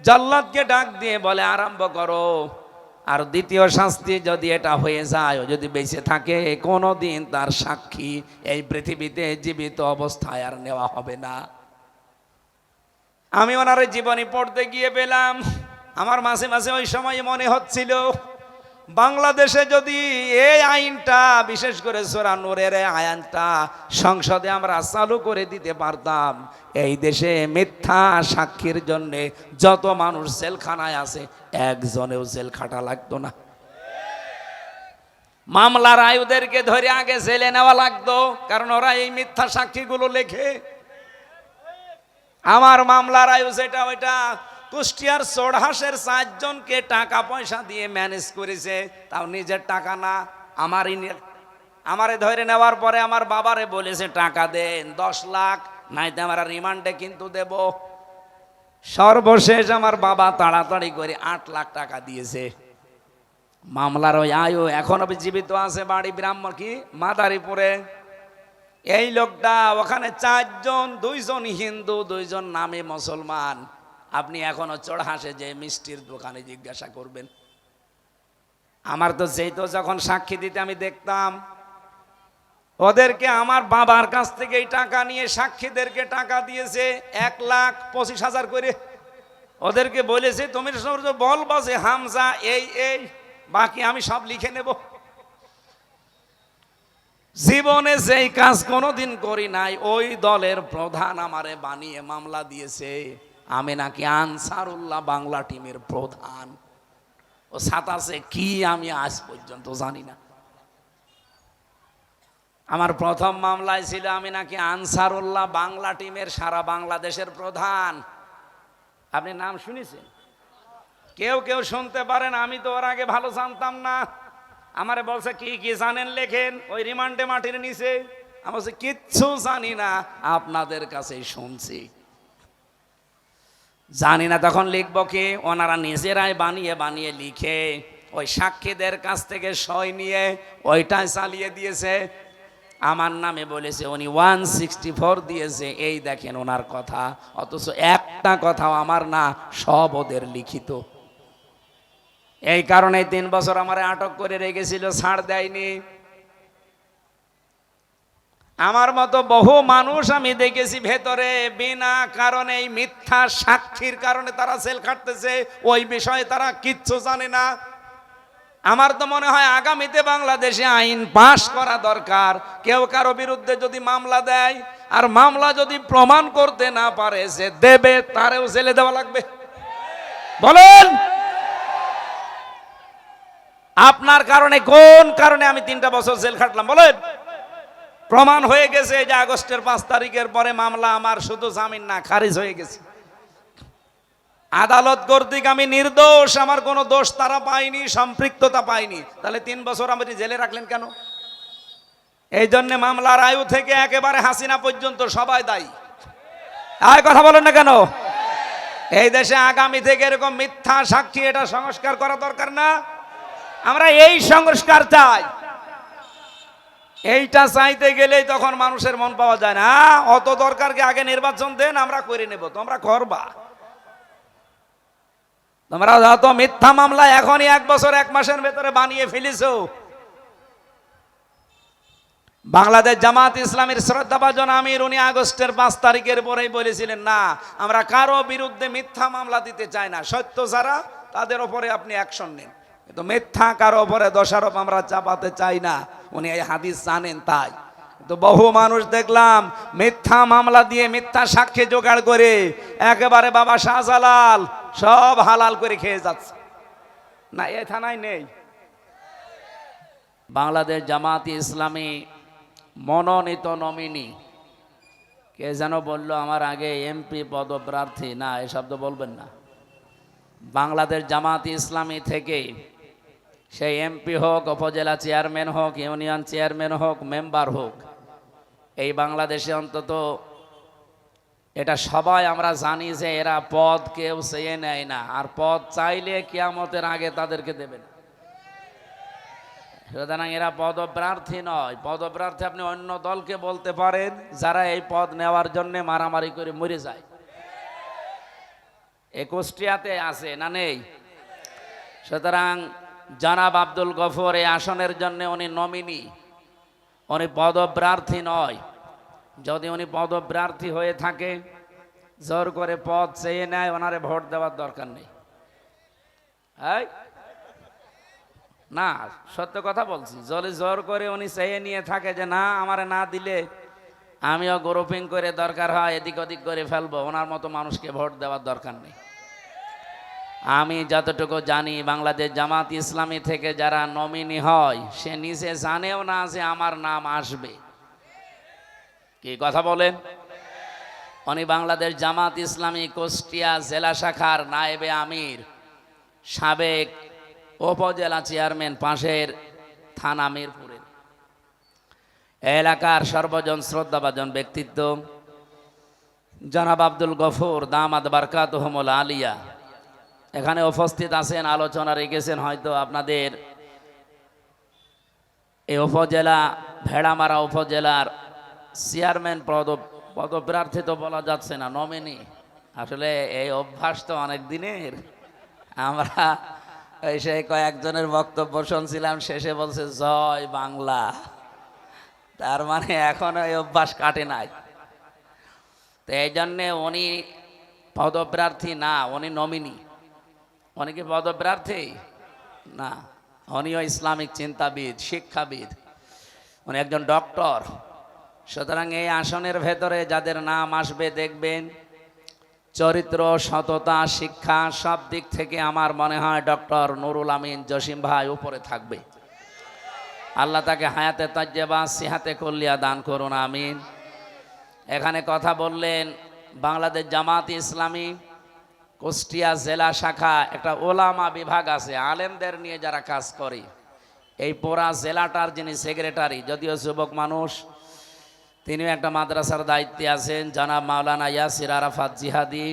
জল্লাদকে ডাক দিয়ে বলে, আরম্ভ করো। আর দ্বিতীয় শাস্তি যদি এটা হয়ে যায়, ও যদি বেঁচে থাকে কোনোদিন তার সাক্ষী এই পৃথিবীতে জীবিত অবস্থায় আর নেওয়া হবে না। আমি ওনার জীবনী পড়তে গিয়ে পেলাম, আমার মাঝে মাঝে ওই সময় মনে হচ্ছিল বাংলাদেশে যদি এই আইনটা, বিশেষ করে সূরা নূরের আইনটা সংসদে আমরা চালু করে দিতে পারতাম, এই দেশে মিথ্যা সাক্ষীর জন্য যত মানুষ জেলখানায় আছে একজনেও জেল খাটা লাগতো না। মামলার আয়ুদেরকে ধরে আগে জেলে নেওয়া লাগতো, কারণ ওরা এই মিথ্যা সাক্ষীগুলো লেখে। আমার মামলার আয়ু যেটা, ওইটা কুষ্টিয়ার চোড়হাসের 4 জনকে টাকা পয়সা দিয়ে ম্যানেজ করেছে, তাও নিজের টাকা না। আমারে ধরে নেওয়ার পরে আমার বাবারে বলেছে টাকা দেন 10 লাখ, নাইতে আমরা রিমান্ডে কিন্তু দেব। সর্বশেষ আমার বাবা তাড়াতাড়ি করে 8 লাখ টাকা দিয়েছে। মামলার ওই আয়ু এখনো জীবিত আছে, বাড়ি ব্রাহ্মণ কি মাদারীপুরে। এই লোকটা ওখানে 4 জন, 2 জন হিন্দু, 2 জন নামে মুসলমান। আপনি এখনো চোড়হাসে যে মিষ্টির দোকানে জিজ্ঞাসা করবেন। আমার তো যেই তো যখন সাক্ষী দিতে আমি দেখতাম ওদেরকে, আমার বাবার কাছ থেকে এই টাকা নিয়ে সাক্ষীদেরকে টাকা দিয়েছে 1,25,000 করে। ওদেরকে বলেছে তুমি বলবা যে হামজা এই এই, বাকি আমি সব লিখে নেব। জীবনে যেই কাজ কোনোদিন করি নাই, ওই দলের প্রধান আমারে বানিয়ে মামলা দিয়েছে আমি নাকি আনসারুল্লাহ বাংলা টিমের প্রধান। ও সাতাশে কি আমি আজ পর্যন্ত জানি না। আমার প্রথম মামলায় ছিল আমি নাকি আনসারুল্লাহ বাংলা টিমের সারা বাংলাদেশের প্রধান। আপনি নাম শুনেছেন? কেউ কেউ শুনতে পারেন, আমি তো ওর আগে ভালো জানতাম না। আমারে বলছে কি কি জানেন লেখেন, ওই রিমান্ডে মাটির নিচে। আমি বলছি কিচ্ছু জানি না, আপনাদের কাছেই শুনছি। জানি না তখন লিখবো কি? ওনারা নিজেরাই বানিয়ে বানিয়ে লিখে ওই সাক্ষীদের কাছ থেকে সই নিয়ে ওইটাই চালিয়ে দিয়েছে। আমার নামে বলেছে উনি 164 দিয়েছে, এই দেখেন ওনার কথা। অথচ একটা কথাও আমার না, সব ওদের লিখিত। এই কারণে 3 বছর আমার আটক করে রেখেছিল, ছাড় দেয়নি। আমার মতো বহু মানুষ আমি দেখেছি ভেতরে বিনা কারণে, এই মিথ্যা সাক্ষীর কারণে তারা জেল খাটতেছে, ওই বিষয়ে তারা কিচ্ছু জানে না। আমার তো মনে হয় আগামীতে বাংলাদেশে আইন পাশ করা দরকার। কেউ কারো বিরুদ্ধে যদি মামলা দেয়, আর মামলা যদি প্রমাণ করতে না পারে যে দেবে, তারেও জেলে দেওয়া লাগবে। বলেন আপনার কারণে, কোন কারণে আমি 3টা বছর জেল খাটলাম? বলেন। প্রমাণ হয়ে গেছে যে আগস্টের 5 তারিখের পরে মামলা আমার শুধু জামিন না, খারিজ হয়ে গেছে। আদালত কর্তৃক আমি নির্দোষ, আমার কোনো দোষ তারা পায়নি, সম্পৃক্ততা পায়নি। তাহলে 3 বছর আমি জেলে রাখলেন কেন? এই জন্য মামলার আয়ু থেকে একেবারে হাসিনা পর্যন্ত সবাই দায়ী। আর কথা বলেন না কেন? এই দেশে আগামী থেকে এরকম মিথ্যা সাক্ষী, এটা সংস্কার করা দরকার না? আমরা এই সংস্কার চাই। এইটা চাইতে গেলেই তখন মানুষের মন পাওয়া যায় না। অত দরকারকে আগে নির্বাচন দেন, আমরা করে নেব, তোমরা করবা। তোমরা যত মিথ্যা মামলা এখনই 1 বছর 1 মাসের ভেতরে বানিয়ে ফেলেছো। বাংলাদেশ জামাত ইসলামের শ্রদ্ধাভাজন আমির, উনি আগস্টের 5 তারিখের পরেই বলেছিলেন, না আমরা কারো বিরুদ্ধে মিথ্যা মামলা দিতে চাই না, সত্য যারা তাদের উপরে আপনি অ্যাকশন নেন, কিন্তু মিথ্যা কারো উপরে দোষারোপ আমরা চাপাতে চাই না। উনি এই হাদিস জানেন তাই। তো বহু মানুষ দেখলাম মিথ্যা মামলা দিয়ে মিথ্যা সাক্ষী জোগাড় করে একেবারে বাবা শাহজালাল সব হালাল করে খেয়ে যাচ্ছে। না, এই থানায় নেই। বাংলাদেশ জামাত ইসলামী মনোনীত নমিনি কে যেন বলল আমার আগে, এমপি পদপ্রার্থী, না এই শব্দ বলবেন না। বাংলাদেশ জামাত ইসলামী থেকে সেই এমপি হোক, উপজেলা চেয়ারম্যান হোক, ইউনিয়ন চেয়ারম্যান হোক, মেম্বার হোক, এই বাংলাদেশে অন্তত এটা সবাই আমরা জানি যে এরা পদ কেউ চেয়ে নেয় না, আর পদ চাইলে কিয়ামতের আগে তাদেরকে দেবেন। সুতরাং এরা পদপ্রার্থী নয়। পদপ্রার্থী আপনি অন্য দলকে বলতে পারেন, যারা এই পদ নেওয়ার জন্য মারামারি করে মরে যায়। এই কুষ্টিয়াতে আছে না নেই? সুতরাং জনাব আব্দুল গফর এই আসনের জন্য উনি নমিনি, উনি পদপ্রার্থী নয়। যদি উনি পদপ্রার্থী হয়ে থাকে, জোর করে পদ চেয়ে নেয়, ওনারে ভোট দেওয়ার দরকার নেই। না, সত্য কথা বলছি। যদি জোর করে উনি চেয়ে নিয়ে থাকে যে না আমারে না দিলে আমিও গ্রুপিং করে দরকার হয় এদিক ওদিক করে ফেলবো, ওনার মতো মানুষকে ভোট দেওয়ার দরকার নেই। আমি যতটুকু জানি বাংলাদেশ জামাত ইসলামী থেকে যারা নমিনি হয়, সে নিজে জানেও না যে আমার নাম আসবে। কি কথা বলেন? উনি বাংলাদেশ জামাত ইসলামী কুষ্টিয়া জেলা শাখার নায়েবে আমির, সাবেক উপজেলা চেয়ারম্যান, পাশের থানা মিরপুরের এলাকার সর্বজন শ্রদ্ধাভাজন ব্যক্তিত্ব জনাব আব্দুল গফুর দামাত বারকাতুহুমুল আলিয়া এখানে উপস্থিত আছেন, আলোচনা রেখেছেন। হয়তো আপনাদের এই উপজেলা ভেড়ামারা উপজেলার চেয়ারম্যান পদপ্রার্থী তো বলা যাচ্ছে না, নমিনি। আসলে এই অভ্যাস তো অনেক দিনের। আমরা সেই কয়েকজনের বক্তব্য শুনছিলাম, শেষে বলছে জয় বাংলা। তার মানে এখন এই অভ্যাস কাটে নাই। তো এই জন্যে উনি পদপ্রার্থী না, উনি নমিনি। উনি কি পদপ্রার্থী না, উনিও ইসলামিক চিন্তাবিদ, শিক্ষাবিদ, উনি একজন ডক্টর। সুতরাং এই আসনের ভেতরে যাদের নাম আসবে, দেখবেন চরিত্র, সততা, শিক্ষা সব দিক থেকে আমার মনে হয় ডক্টর নুরুল আমিন জসিম ভাই উপরে থাকবে। আল্লাহ তাকে হায়াতে তাজ্জেবা সিহাতে কুল্লিয়া দান করুন, আমিন। এখানে কথা বললেন বাংলাদেশ জামাত ইসলামী কুষ্টিয়া জেলা শাখা একটা ওলামা বিভাগ আছে, আলেমদের নিয়ে যারা কাজ করে। এই পুরা জেলাটার যিনি সেক্রেটারি, যদিও যুবক মানুষ, তিনিও একটা মাদ্রাসার দায়িত্বে আছেন, জনাব মাওলানা ইয়াসির আরাফাত জিহাদি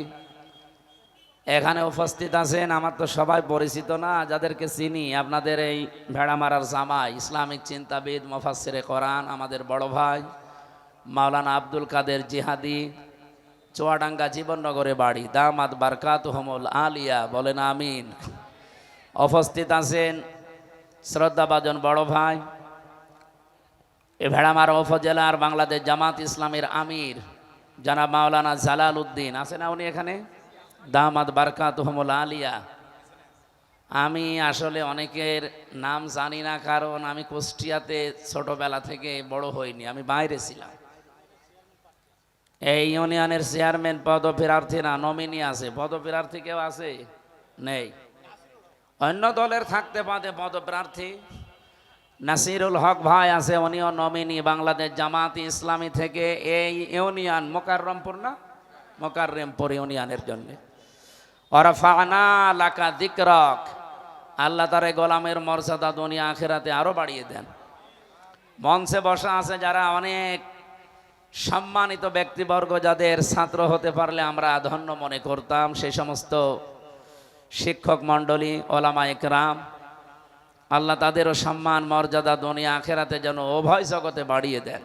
এখানে উপস্থিত আছেন। আমার তো সবাই পরিচিত না, যাদেরকে চিনি আপনাদের এই ভেড়ামারার জামাই, ইসলামিক চিন্তাবিদ, মুফাসসিরে কোরআন, আমাদের বড় ভাই মাওলানা আব্দুল কাদের জিহাদি, চুয়াডাঙ্গা জীবননগরে বাড়ি, দামাত বারকাতুহুমুল আলিয়া, বলেন আমিন। উপস্থিত আছেন শ্রদ্ধাভাজন বড় ভাই এ ভেড়ামারা উপজেলার বাংলাদেশ জামাত ইসলামের আমির জনাব মাওলানা জালাল উদ্দিন, আছে না উনি এখানে, দামাত বারকাতুহুমুল আলিয়া। আমি আসলে অনেকের নাম জানি না, কারণ আমি কুষ্টিয়াতে ছোটবেলা থেকে বড় হইনি, আমি বাইরে ছিলাম। এই ইউনিয়নের চেয়ারম্যান পদপ্রার্থী না, নমিনি আছে। পদপ্রার্থী কেউ আছে? নেই। অন্য দলের থাকতে পারে পদপ্রার্থী। নাসিরুল হক ভাই আছে, উনিও নমিনি বাংলাদেশ জামাত ইসলামী থেকে এই ইউনিয়ন মোকাররমপুর না, মোকাররমপুর ইউনিয়নের জন্য। ওয়ারাফা'না লাকা যিকরাক, আল্লাহ তার গোলামের মর্যাদা দুনিয়া আখিরাতে আরো বাড়িয়ে দেন। মঞ্চে বসা আছে যারা অনেক সম্মানিত ব্যক্তিবর্গ, যাদের ছাত্র হতে পারলে আমরা ধন্য মনে করতাম, সেই সমস্ত শিক্ষক মণ্ডলী, ওলামা ইকরাম, আল্লাহ তাদেরও সম্মান মর্যাদা দুনিয়া আখিরাতে যেন উভয় জগতে বাড়িয়ে দেন।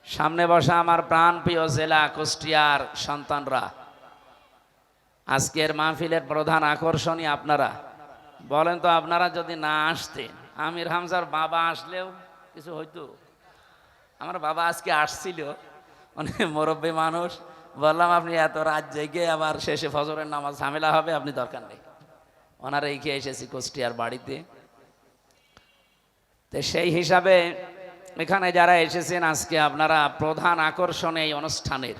সামনে বসা আমার প্রাণপ্রিয় জেলা কুষ্টিয়ার সন্তানরা, আজকের মাহফিলের প্রধান আকর্ষণই আপনারা। বলেন তো, আপনারা যদি না আসতেন, আমির হামজার বাবা আসলেও কিছু হইতো? আমার বাবা আজকে আসছিল, অনেক মুরব্বী মানুষ, বললাম আপনি এত রাত জেগে আবার শেষে ফজরের নামাজ ঝামেলা হবে, আপনি দরকার নেই। ওনারা রেখে এসেছি কুষ্টিয়ার বাড়িতে। তো সেই হিসাবে এখানে যারা এসেছেন আজকে, আপনারা প্রধান আকর্ষণ এই অনুষ্ঠানের।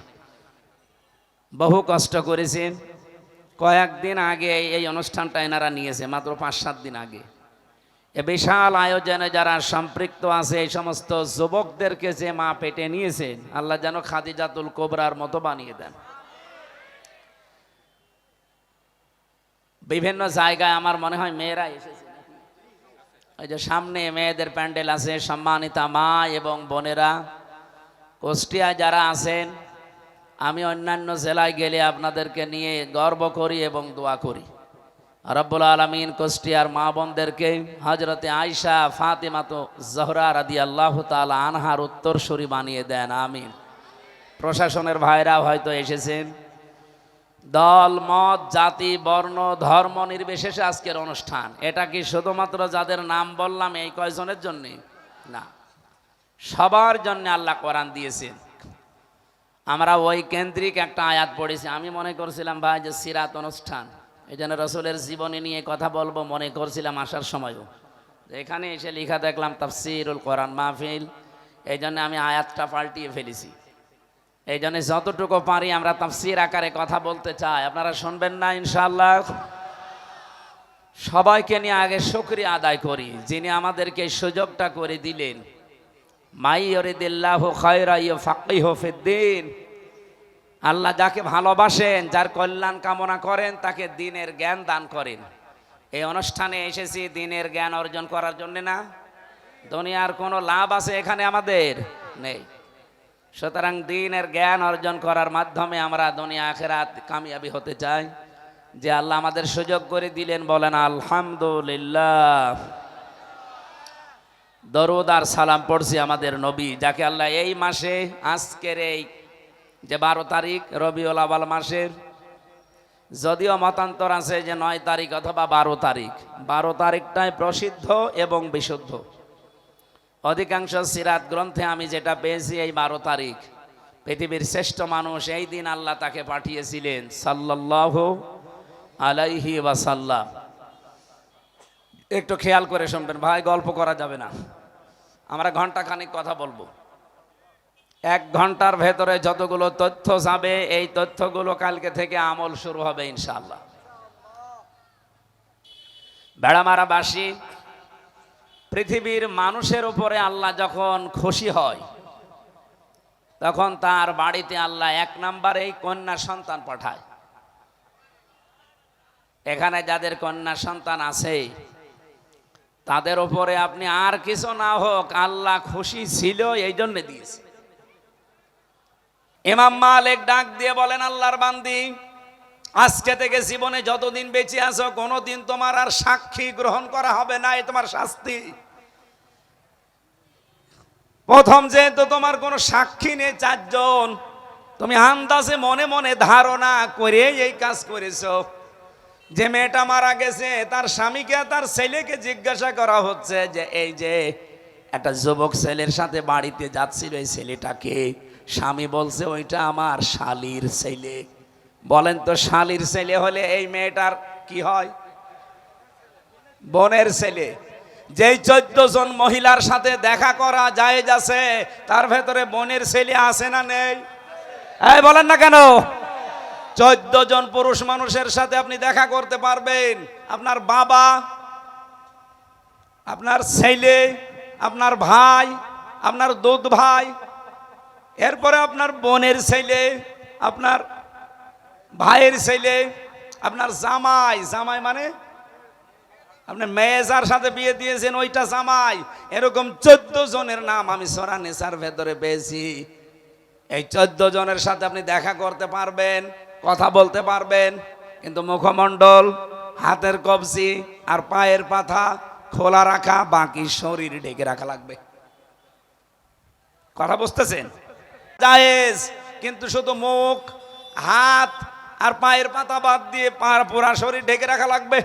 বহু কষ্ট করেছেন। কয়েকদিন আগে এই অনুষ্ঠানটা এনারা নিয়েছে, মাত্র 5-7 দিন আগে। এ বিশাল আয়োজনে যারা সম্পৃক্ত আছে, এই সমস্ত যুবকদেরকে যে মা পেটে নিয়েছেন, আল্লাহ যেন খাদিজাতুল কোবরার মতো বানিয়ে দেন। বিভিন্ন জায়গায় আমার মনে হয় মেয়েরা এসেছে, ওই যে সামনে মেয়েদের প্যান্ডেল আছে। সম্মানিতা মা এবং বোনেরা, কুষ্টিয়ায় যারা আছেন, আমি অন্যান্য জেলায় গেলে আপনাদেরকে নিয়ে গর্ব করি এবং দোয়া করি। রব্বুল আলামিন কুষ্টিয়ার মা বোনদেরকে হযরতে আয়েশা ফাতেমাতু জহরা রাদিয়াল্লাহু তাআলা আনহার উত্তরসূরি বানিয়ে দেন, আমিন। প্রশাসনের ভাইরা হয়তো এসেছেন, দল মত জাতি বর্ণ ধর্ম নির্বিশেষে আজকের অনুষ্ঠান। এটা কি শুধুমাত্র যাদের নাম বললাম এই কয়জনের জন্য? না, সবার জন্য আল্লাহ কোরআন দিয়েছেন। আমরা ওই কেন্দ্রিক একটা আয়াত পড়েছি। আমি মনে করছিলাম ভাই যে সিরাত অনুষ্ঠান, এই জন্য রসুলের জীবনী নিয়ে কথা বলবো মনে করছিলাম আসার সময়ও। এখানে এসে লেখা দেখলাম তাফসিরুল কোরআন মাহফিল, এই জন্য আমি আয়াতটা পাল্টিয়ে ফেলেছি। এই জন্য যতটুকু পারি আমরা তাফসির আকারে কথা বলতে চাই, আপনারা শুনবেন না ইনশাআল্লাহ? সবাইকে নিয়ে আগে শুকরিয়া আদায় করি যিনি আমাদেরকে এই সুযোগটা করে দিলেন। মাই ইউরিদিল্লাহু খায়রা ইউফাক্কিহু ফিদ্দীন, আল্লাহ যাকে ভালোবাসেন, যার কল্যাণ কামনা করেন, তাকে দ্বীনের জ্ঞান দান করেন। এই অনুষ্ঠানে এসেছি দ্বীনের জ্ঞান অর্জন করার জন্য না। দুনিয়ার কোনো লাভ আছে এখানে আমাদের? নেই। সুতরাং দ্বীনের জ্ঞান অর্জন করার মাধ্যমে আমরা দুনিয়া আখিরাত কামিয়াবি হতে চাই। যে আল্লাহ আমাদের সুযোগ করে দিলেন, বলেন আলহামদুলিল্লাহ। দরুদ আর সালাম পড়ছি আমাদের নবী, যাকে আল্লাহ এই মাসে আজকের এই যে 12 তারিখ রবিউল আউয়াল মাসের, যদিও মতান্তর আছে যে 9 তারিখ অথবা 12 তারিখ, 12 তারিখটাই প্রসিদ্ধ এবং বিশুদ্ধ। অধিকাংশ সিরাত গ্রন্থে আমি যেটা পেয়েছি এই 12 তারিখ পৃথিবীর শ্রেষ্ঠ মানুষ, এই দিন আল্লাহ তাকে পাঠিয়েছিলেন সাল্লাল্লাহু আলাইহি ওয়াসাল্লাম। একটু খেয়াল করে শুনবেন ভাই, গল্প করা যাবে না। আমরা ঘন্টাখানিক কথা বলবো। 1 ঘন্টার ভেতরে যতগুলো তথ্য যাবে, এই তথ্যগুলো কালকে থেকে আমল শুরু হবে ইনশাআল্লাহ। বেড়ামারাবাসী, পৃথিবীর মানুষের উপরে আল্লাহ যখন খুশি হয় তখন তার বাড়িতে আল্লাহ 1 নম্বরেই কন্যা সন্তান পাঠায়। এখানে যাদের কন্যা সন্তান আছে তাদের উপরে আপনি আর কিছু না হোক আল্লাহ খুশি ছিল, এই জন্য দিয়েছে। ইমাম মালিক ডাক দিয়ে বলেন, আল্লাহর বান্দি, আজকে থেকে জীবনে যতদিন বেঁচে আছো কোনোদিন তোমার আর সাক্ষী গ্রহণ করা হবে না, এই তোমার শাস্তি। প্রথম যেহেতু তোমার কোনো সাক্ষী নেই, 4 জন, তুমি আন্দাজে মনে মনে ধারণা করে এই কাজ করেছো। যে মেয়েটা মারা গেছে তার স্বামীকে তার ছেলেকে জিজ্ঞাসা করা হচ্ছে যে এই যে একটা যুবক ছেলের সাথে বাড়িতে যাচ্ছিল, এই ছেলেটাকে? স্বামী বলছে ওইটা আমার শালীর ছেলে। বলেন তো, শালীর ছেলে হলে এই মেয়েটার কি হয়? বোনের ছেলে। যেই 14 জন মহিলার সাথে দেখা করা জায়েজ আছে, তার ভেতরে বোনের ছেলে আছে না নেই? এই বলেন না কেন? 14 জন পুরুষ মানুষের সাথে আপনি দেখা করতে পারবেন। আপনার বাবা, আপনার ছেলে, আপনার ভাই, আপনার দুধ ভাই, এরপরে আপনার বোনের ছেলে, আপনার ভাইয়ের ছেলে, আপনার জামাই। জামাই মানে আপনি মেয়ে যার সাথে বিয়ে দিয়েছেন ওইটা জামাই। এরকম 14 জনের নাম আমি সূরা নিসার ভেতরে পেয়েছি। এই 14 জনের সাথে আপনি দেখা করতে পারবেন, কথা বলতে পারবেন, কিন্তু মুখমণ্ডল, হাতের কবজি আর পায়ের পাতা খোলা রাখা, বাকি শরীর ঢেকে রাখা লাগবে। কথা বুঝতেছেন? জায়েজ, কিন্তু শুধু মুখ, হাত আর পায়ের পাতা বাদ দিয়ে পুরা শরীর ঢেকে রাখা লাগবে।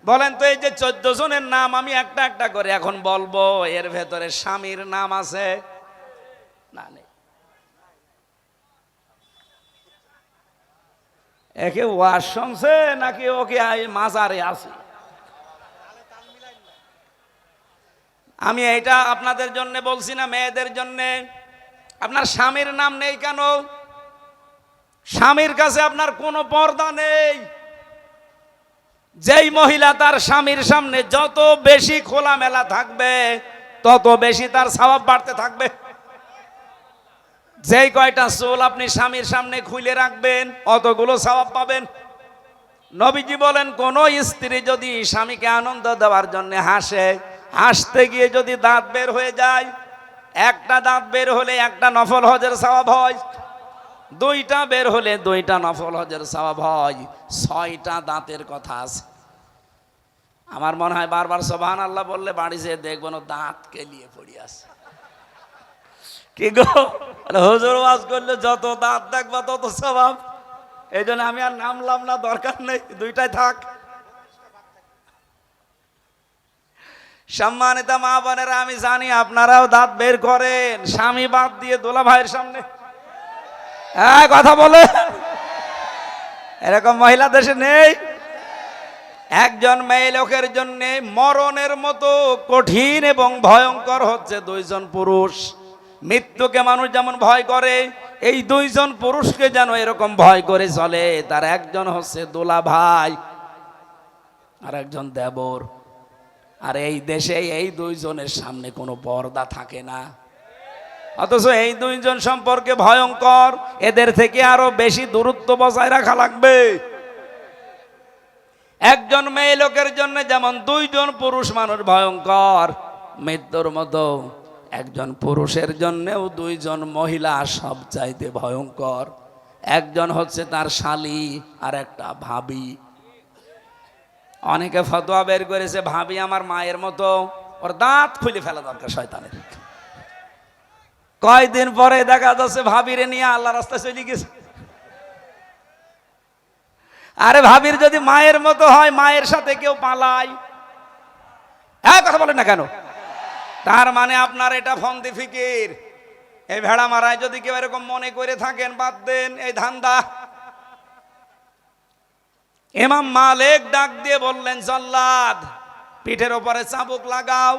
বলেন তো, এই যে 14 জনের নাম আমি একটা একটা করে এখন বলবো, এর ভেতরে স্বামীর নাম আছে না? নেই। একে ওয়াজ শুনছে নাকি ওকে মাজারে আছে? আমি এইটা আপনাদের জন্য বলছি না, মেয়েদের জন্য। আপনার স্বামীর নাম নেই কেন? স্বামীর কাছে আপনার কোনো পর্দা নেই। যেই মহিলা তার স্বামীর সামনে যত বেশি খোলামেলা থাকবে তত বেশি তার সওয়াব বাড়তে থাকবে। যেই কয়টা চুল আপনি স্বামীর সামনে খুলে রাখবেন অতগুলো সওয়াব পাবেন। নবীজি বলেন, কোন স্ত্রী যদি স্বামীকে আনন্দ দেওয়ার জন্য হাসে, হাসতে গিয়ে যদি দাঁত বের হয়ে যায়, একটা দাঁত বের হলে একটা নফল হজের সওয়াব হয়, 2টা বের হলে 2টা নফল হজের সওয়াব হয়, 6টা দাঁতের কথা আছে। আমার মনে হয় বারবার সুবহানাল্লাহ বললে বাড়ি যেয়ে দেখবেন ও দাঁত কেলিয়ে পড়ে আছে। কি গো, হুজুর ওয়াজ করলে যত দাঁত দেখবা তত সওয়াব। এই জন্য আমি আর নামলাম না, দরকার নেই, দুইটাই থাক। সম্মানিত মা বোনেরা, আমি জানি আপনারাও দাঁত বের করেন স্বামী বাদ দিয়ে দোলা ভাইয়ের সামনে। হ্যাঁ, কথা বলে, এরকম মহিলা দেশে নেই। একজন মেয়ে লোকের জন্য মরণের মতো কঠিন এবং ভয়ঙ্কর হচ্ছে দুইজন পুরুষ। মৃত্যুকে মানুষ যেমন ভয় করে, এই দুইজন পুরুষকে যেন এরকম ভয় করে চলে। তার একজন হচ্ছে দোলা ভাই আর একজন দেবর। আর এই দেশে এই দুইজনের সামনে কোনো পর্দা থাকে না, অথচ এই দুইজন সম্পর্কে ভয়ঙ্কর। এদের থেকে আরো বেশি দূরত্ব বজায় রাখা লাগবে। একজন মেয়ে লোকের জন্য যেমন দুইজন পুরুষ মানুষ ভয়ঙ্কর, মৃত্যুর মতো একজন পুরুষের জন্যও দুইজন মহিলা সবচাইতে ভয়ঙ্কর। একজন হচ্ছে তার শালী আর একটা ভাবি। অনেকে ফতোয়া বের করেছে ভাবি আমার মায়ের মতো, ওর দাঁত খুলে ফেলা দরকার শয়তানের। কয়দিন পরে দেখা যাচ্ছে ভাবিরে নিয়ে আল্লাহ রাস্তায় চলে গেছে। আরে ভাবির যদি মায়ের মতো হয়, মায়ের সাথে কেউ পালায়, হ্যাঁ কথা বলেন না কেন? তার মানে আপনার এটা ফন্দি ফিকির। এই ভেড়া মারায় যদি কেউ এরকম মনে করে থাকেন, বাদ দেন এই ধান্দা। ইমাম মালিক ডাক দিয়ে বললেন, জল্লাদ পিঠের ওপরে চাবুক লাগাও।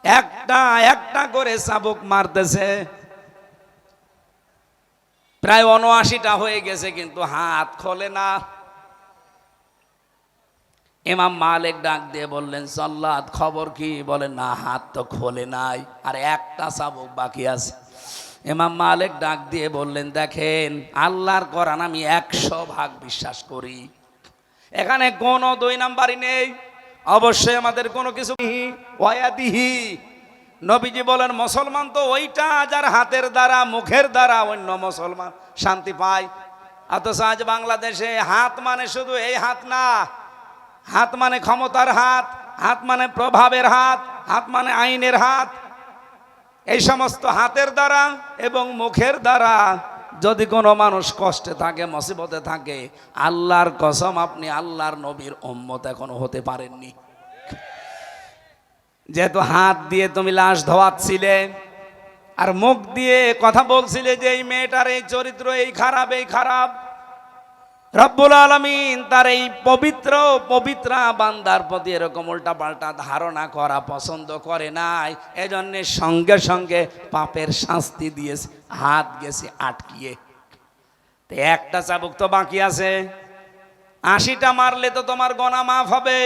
একটা একটা করে চাবুক মারতেছে, প্রায় ৭৯টা হয়ে গেছে, কিন্তু হাত খোলে না। ইমাম মালিক ডাক দিয়ে বললেন, জল্লাদ খবর কি? বলেন না, হাত তো খোলে নাই, আর একটা চাবুক বাকি আছে। ইমাম মালিক ডাক দিয়ে বললেন, দেখেন আল্লাহর কোরআন আমি ১০০% বিশ্বাস করি, এখানে কোনো দুই নাম্বারই নেই। অবশ্যই আমাদের কোনো কিছু ওয়াদিহি। নবীজি বলেন, মুসলমান তো ওইটা যার হাতের দ্বারা মুখের দ্বারা অন্য মুসলমান শান্তি পায়। অথচ আজ বাংলাদেশে হাত মানে শুধু এই হাত না, হাত মানে ক্ষমতার হাত, হাত মানে প্রভাবের হাত, হাত মানে আইনের হাত। এই সমস্ত হাতের দ্বারা এবং মুখের দ্বারা যদি কোনো মানুষ কষ্টে থাকে, মুসিবতে থাকে, আল্লাহর কসম আপনি আল্লাহর নবীর উম্মত এখনো হতে পারেননি। যেহেতু হাত দিয়ে তুমি লাশ ধোয়াচ্ছিলে আর মুখ দিয়ে কথা বলছিলে যে এই মেয়েটার এই চরিত্র এই খারাপ, এই খারাপ, রব্বুল আলামিন তার এই পবিত্র পবিত্রা বান্দার প্রতি এরকম উল্টা পাল্টা ধারণা করা পছন্দ করে নাই। এজন্য সঙ্গে সঙ্গে পাপের শাস্তি দিয়েছে, হাত গেছে আটকিয়ে। তো একটা চাবুক তো বাকি আছে, ৮০টা মারলে তো তোমার গোনা মাফ হবে।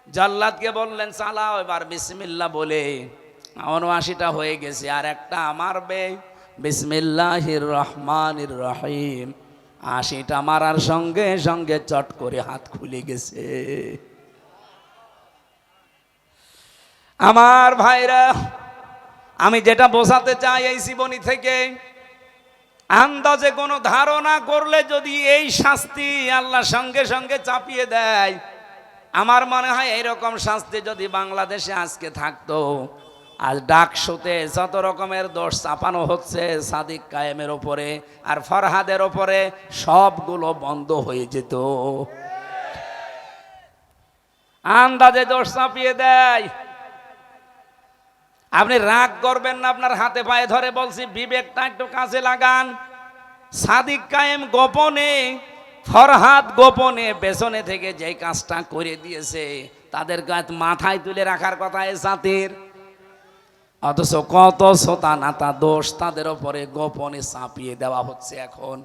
জল্লাদকে বললেন, চালাও এবার বিসমিল্লাহ বলে। ৭৯টা হয়ে গেছে, আর একটা মারবে। বিসমিল্লাহির রহমানির রহিম। ৮০টা মারার সঙ্গে সঙ্গে চট করে হাত খুলে গেছে। আমার ভাইরা, আমি যেটা বোঝাতে চাই এই জীবনী থেকে, আন্দাজে কোনো ধারণা করলে যদি এই শাস্তি আল্লাহ সঙ্গে সঙ্গে চাপিয়ে দেয়, আমার মনে হয় এইরকম শাস্তি যদি বাংলাদেশে আজকে থাকতো, আজ ডাকসুতে যত রকমের দোষ চাপানো হচ্ছে সাদিক কায়েমের ওপরে আর ফরহাদের ওপরে, সবগুলো বন্ধ হয়ে যেত। আন্দাজে দোষ চাপিয়ে দেয়। আপনি রাগ করবেন না, আপনার হাতে পায়ে ধরে বলছি, বিবেকটা একটু কাজে লাগান। সাদিক কায়েম গোপনে, ফরহাদ গোপনে পেছনে থেকে যে কাজটা করে দিয়েছে, তাদের কাজ মাথায় তুলে রাখার কথা এই জাতির। অথচ কত সোতা নাতা দোষ তাদের ওপরে গোপনে চাপিয়ে দেওয়া হচ্ছে এখন।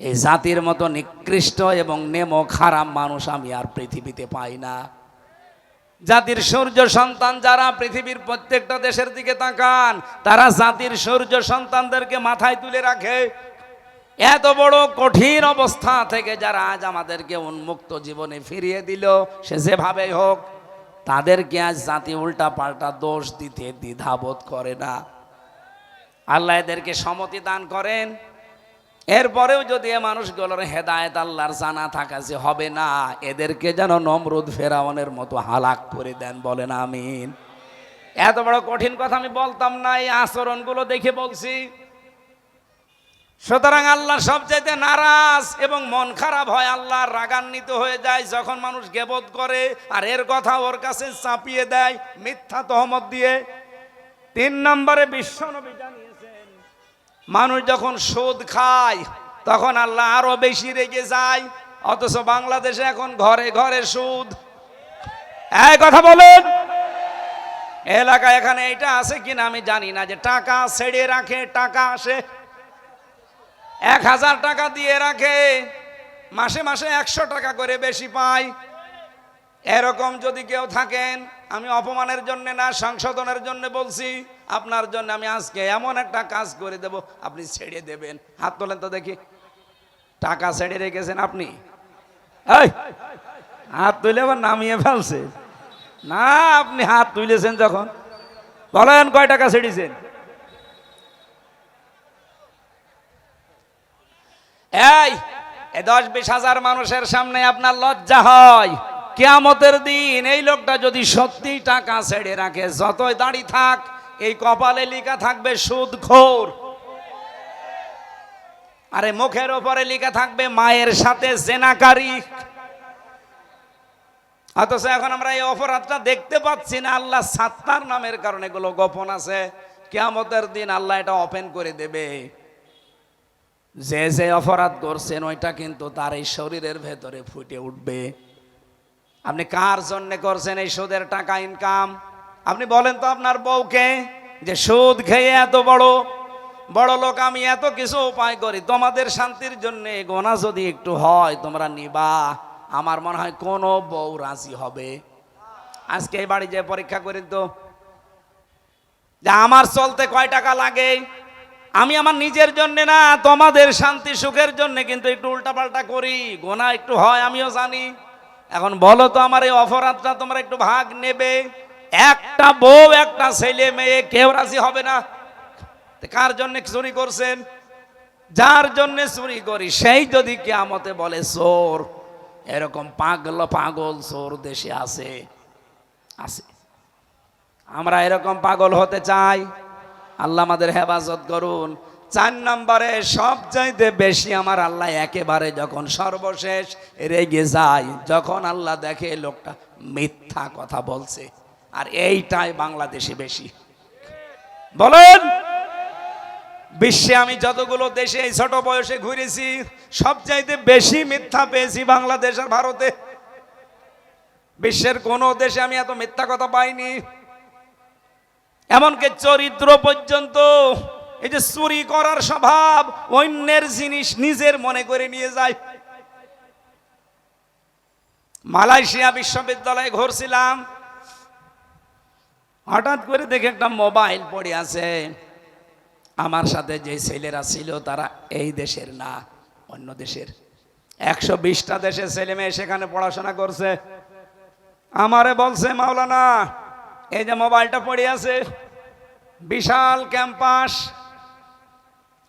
এই জাতির মতো নিকৃষ্ট এবং নেমো খারাপ মানুষ আমি আর পৃথিবীতে পাই না। জাতির সূর্য সন্তান যারা, পৃথিবীর প্রত্যেকটা দেশের দিকে তাকান, তারা জাতির সূর্য সন্তানদেরকে মাথায় তুলে রাখে। এত বড় কঠিন অবস্থা থেকে যারা আজ আমাদেরকে উন্মুক্ত জীবনে ফিরিয়ে দিল, সে যেভাবেই হোক, তাদেরকে আজ জাতি উল্টা পাল্টা দোষ দিতে দ্বিধাবোধ করে না। আল্লাহ এদেরকে সম্মতি দান করেন। এরপরেও যদি এ মানুষগুলোর হেদায়েত আল্লাহর জানা থাকা যে হবে না, এদেরকে যেন নমরুদ ফেরাউনের মতো হালাক করে দেন, বলেন আমিন। এত বড় কঠিন কথা আমি বলতাম না, এই আচরণগুলো দেখে বলছি। সুতরাং আল্লাহ সবচাইতে নারাজ এবং মন খারাপ হয়, আল্লাহ রাগান্বিত হয়ে যায় যখন মানুষ গীবত করে আর এর কথা ওর কাছে চাপিয়ে দেয় মিথ্যা তহমত দিয়ে। 3 নম্বরে বিশ্বনবী জানিয়েছেন, মানুষ যখন সুদ খায় তখন আল্লাহ আরো বেশি রেগে যায়। অথচ বাংলাদেশে এখন ঘরে ঘরে সুদ। এই কথা বলেন, এলাকায় এখানে এটা আছে কিনা আমি জানি না, যে টাকা ছেড়ে রাখে, টাকা আসে 1000 টাকা দিয়ে রাখে, মাসে মাসে 100 টাকা করে বেশি পায়। এরকম যদি কেউ থাকেন, আমি অপমানের জন্য না, সংশোধনের জন্য বলছি, আপনার জন্য আমি আজকে এমন একটা কাজ করে দেব, আপনি ছেড়ে দেবেন। হাত তোলেন তো দেখি, টাকা ছেড়ে রেখেছেন আপনি? এই হাত তুলে আবার নামিয়ে ফেলছে না, আপনি হাত তুলেছেন যখন, বলেন কয় টাকা ছেড়েছেন? এই 10-20 হাজার মানুষের সামনে আপনার লজ্জা হয়? কিয়ামতের দিন এই লোকটা যদি সত্যি টাকা ছেড়ে রাখে, যতই দাড়ি থাক, এই কপালে লেখা থাকবে সুদখোর, আরে মুখের ওপরে লেখা থাকবে মায়ের সাথে জেনাকারী। অথচ এখন আমরা এই অপরাধটা দেখতে পাচ্ছি না, আল্লাহ সাত্তার নামের কারণে এগুলো গোপন আছে। কিয়ামতের দিন আল্লাহ এটা ওপেন করে দেবে। যে যে অপরাধ করছেন ওইটা কিন্তু তার এই শরীরের ভেতরে ফুটে উঠবে। আপনি কার জন্য করছেন এই সুদের টাকা ইনকাম? আপনি বলেন তো আপনার বউকে যে সুদ খেয়ে এত বড় বড় লোক আমি, এত কিছু উপায় করি, তোমাদের শান্তির জন্য গোনা যদি একটু হয় তোমরা নিবা। আমার মনে হয় কোনো বউ রাজি হবে? আজকে এই বাড়ি যে পরীক্ষা করেন তো, যে আমার চলতে কয় টাকা লাগে, আমি আমার নিজের জন্য না, তোমাদের শান্তি সুখের জন্য কিন্তু একটু উল্টাপাল্টা করি, গোনা একটু হয় আমিও জানি। এখন বলো তো আমার এই অপরাধটা তোমরা একটু ভাগ নেবে? একটা বউ একটা ছেলে মেয়ে কেউ রাজি হবে না। কার জন্য চুরি করছেন? যার জন্য চুরি করি সেই যদি কিয়ামতে বলে চোর, এরকম পাগল চোর দেশে আছে আছে। আমরা এরকম পাগল হতে চাই? আল্লাহ আমাদের হেফাজত করুন। 4 নম্বরে সবচাইতে বেশি আমার আল্লাহ একেবারে যখন সর্বশেষ রেগে যায়, যখন আল্লাহ দেখে লোকটা মিথ্যা কথা বলছে। আর এইটাই বাংলাদেশে বেশি। বলেন, বিশ্বে আমি যতগুলো দেশে এই ছোট বয়সে ঘুরেছি, সবচাইতে বেশি মিথ্যা পেয়েছি বাংলাদেশ আর ভারতে। বিশ্বের কোন দেশে আমি এত মিথ্যা কথা পাইনি। এমনকি চরিত্র পর্যন্ত, এই যে চুরি করার স্বভাব, অন্যের জিনিস নিজের মনে করে নিয়ে যায়। মালয়েশিয়া বিশ্ববিদ্যালয়ে ঘুরছিলাম, হঠাৎ করে দেখে একটা মোবাইল পড়ে আছে। আমার সাথে যে ছেলেরা ছিল তারা এই দেশের না, অন্য দেশের। 120টা দেশের ছেলে মেয়ে সেখানে পড়াশোনা করছে। আমারে বলছে, মাওলানা এই যে মোবাইলটা পড়ে আছে, বিশাল ক্যাম্পাস,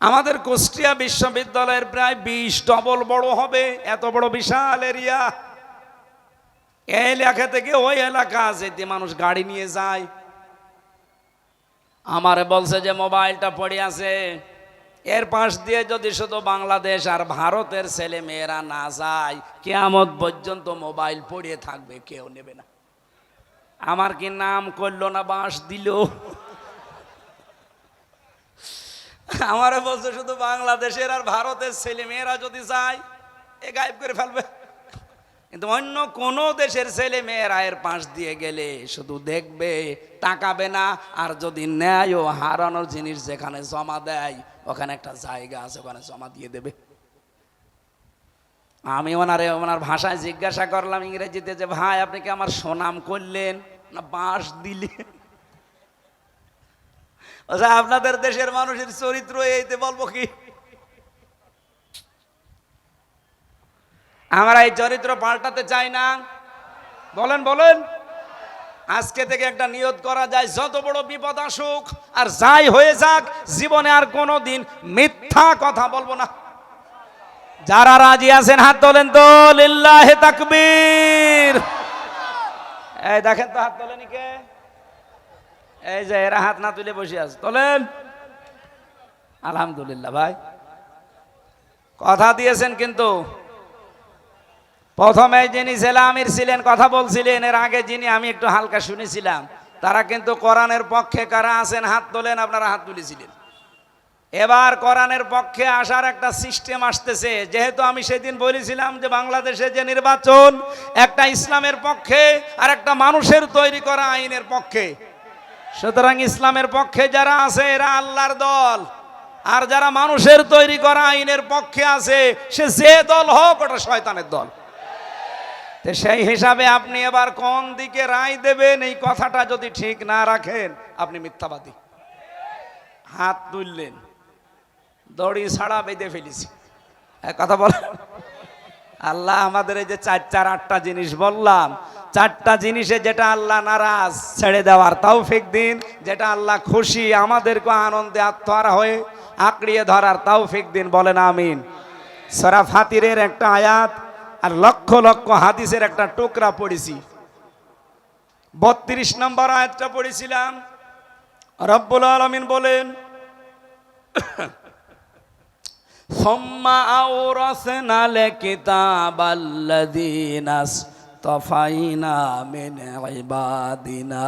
আমাদের কুষ্টিয়া বিশ্ববিদ্যালয়ের প্রায় 20 ডবল বড় হবে, এত বড় বিশাল এরিয়া। এই এলাকা থেকে ওই এলাকা যেতে মানুষ গাড়ি নিয়ে যায়। আমারে বলছে যে মোবাইলটা পড়ে আছে, এর পাশ দিয়ে যদি শুধু বাংলাদেশ আর ভারতের ছেলে মেয়েরা না যায়, কিয়ামত পর্যন্ত মোবাইল পড়ে থাকবে, কেউ নেবে না। আমার কি নাম করলো না বাঁশ দিল? আমারে বলছে শুধু বাংলাদেশের আর ভারতের ছেলে মেয়েরা যদি যায়, এ গায়েব করে ফেলবে। কিন্তু অন্য কোন দেশের ছেলে মেয়েরা এর পাশ দিয়ে গেলে শুধু দেখবে, তাকাবে না। আর যদি নেয় ও হারানোর জিনিস যেখানে জমা দেয়, ওখানে একটা জায়গা আছে, ওখানে জমা দিয়ে দেবে। আমি ওনার ভাষায় জিজ্ঞাসা করলাম ইংরেজিতে, যে ভাই আপনি কি আমার সুনাম করলেন না বাঁশ দিলেন? আপনাদের দেশের মানুষের চরিত্র এইতে বলবো কি? আমরা এই চরিত্র পাল্টাতে চাই না। বলেন বলেন, আজকে থেকে একটা নিয়ত করা যায়, যত বড় বিপদ আসুক আর যাই হয়ে যাক, জীবনে আর কোনোদিন মিথ্যা কথা বলবো না। যারা রাজি আছেন হাত তোলেন তো, লিল্লাহে তাকবীর। এই দেখেন তো হাত তোলেনি কে? এই যে এরা হাত না তুলে বসে আছে, তোলেন। আলহামদুলিল্লাহ ভাই, কথা দিয়েছেন কিন্তু প্রথমে যিনি জেলা আমির ছিলেন কথা বলছিলেন, এর আগে যিনি আমি একটু হালকা শুনেছিলাম, তারা কিন্তু কোরআনের পক্ষে কারা আছেন হাত তোলেন, আপনারা হাত তুলেছিলেন। এবার কোরআনের পক্ষে আসার একটা সিস্টেম আসতেছে, যেহেতু আমি সেদিন বলেছিলাম যে বাংলাদেশে যে নির্বাচন একটা ইসলামের পক্ষে আর একটা মানুষের তৈরি করা আইনের পক্ষে, সুতরাং ইসলামের পক্ষে যারা আছে এরা আল্লাহর দল, আর যারা মানুষের তৈরি করা আইনের পক্ষে আছে সে যে দল হোক ওটা শয়তানের দল। তো সেই হিসাবে আপনি এবার কোন দিকে রায় দেবেন এই কথাটা যদি ঠিক না রাখেন আপনি মিথ্যাবাদী। হাত তুললেন, দড়ি ছাড়া বেঁধে ফেলেছি, কথা বল। আল্লাহ আমাদের এই যে 4-8টা জিনিস বললাম, 4টা জিনিসে যেটা আল্লাহ নারাজ ছেড়ে দেওয়ার তৌফিক দিন, যেটা আল্লাহ খুশি আমাদেরকে আনন্দে আত্মহারা হয়ে আঁকড়িয়ে ধরার তৌফিক দিন, বলেন আমিন। সূরা ফাতিরের একটা আয়াত আর লক্ষ লক্ষ হাদিসের একটা টুকরা পড়েছি। 32 নম্বর আয়াতটা পড়েছিলাম। রব্বুল আলামিন বলেন, সুম্মা আওরাসনাল কিতাবাল্লাযীনা ইসতাফাইনা মিন ইবাদিনা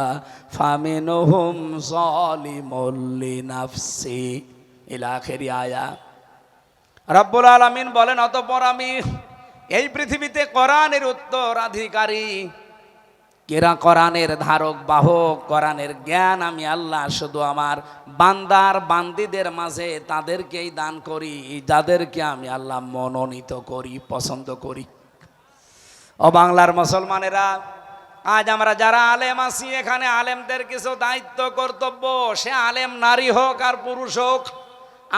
ফামিনহুম যালিমুল লিনাফসি ইলা আখিরি আয়া। রব্বুল আলামিন বলেন, অতঃপর আমি এই পৃথিবীতে কোরআনের উত্তরাধিকারী, কেরা কোরআনের ধারক বাহক, কোরআনের জ্ঞান আমি আল্লাহ শুধু আমার বান্দার বান্দিদের মাঝে তাদেরকেই দান করি যাদেরকে আমি আল্লাহ মনোনীত করি, পছন্দ করি। ও বাংলার মুসলমানেরা, আজ আমরা যারা আলেম আছি এখানে আলেমদের কিছু দায়িত্ব কর্তব্য, সে আলেম নারী হোক আর পুরুষ হোক।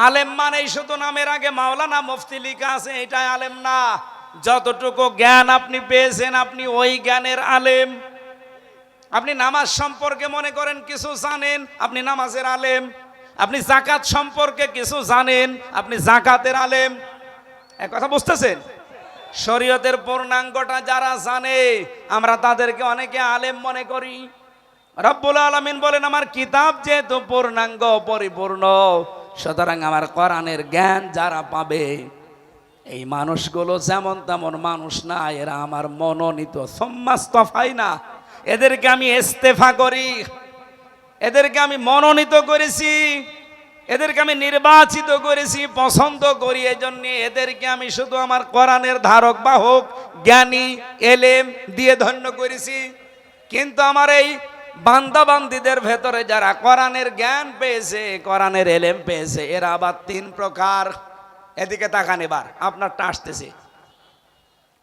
আলেম মানেই শুধু নামের আগে মাওলানা মুফতি লেখা আছে এটাই আলেম না। যতটুকু জ্ঞান আপনি পেয়েছেন আপনি ওই জ্ঞানের আলেম। আপনি নামাজ সম্পর্কে মনে করেন কিছু জানেন, আপনি নামাজের আলেম। আপনি যাকাত সম্পর্কে কিছু জানেন, আপনি যাকাতের আলেম। এক কথা বুঝতেছেন? শরীয়তের পূর্ণাঙ্গটা যারা জানে আমরা তাদেরকে অনেকে আলেম মনে করি। রব্বুল আলামিন বলেন, আমার কিতাব যেহেতু পূর্ণাঙ্গ পরিপূর্ণ, সুতরাং আমার কোরআনের জ্ঞান যারা পাবে এই মানুষগুলো যেমন তেমন মানুষ না, এরা আমার মনোনীত। সুম্মাস্তফাই না, এদেরকে আমি ইস্তেফা করি, এদেরকে আমি মনোনীত করেছি, এদেরকে আমি নির্বাচিত করেছি, পছন্দ করি। এজন্য এদেরকে আমি শুধু আমার কোরআনের ধারক বাহক জ্ঞানী এলেম দিয়ে ধন্য করেছি। কিন্তু আমার এই বান্দা বান্দিদের ভেতরে যারা কোরআনের জ্ঞান পেয়েছে, কোরআনের এলেম পেয়েছে, এরা আবার 3 প্রকার। এদিকে তাকান, এবার আপনারটা আসতেছে।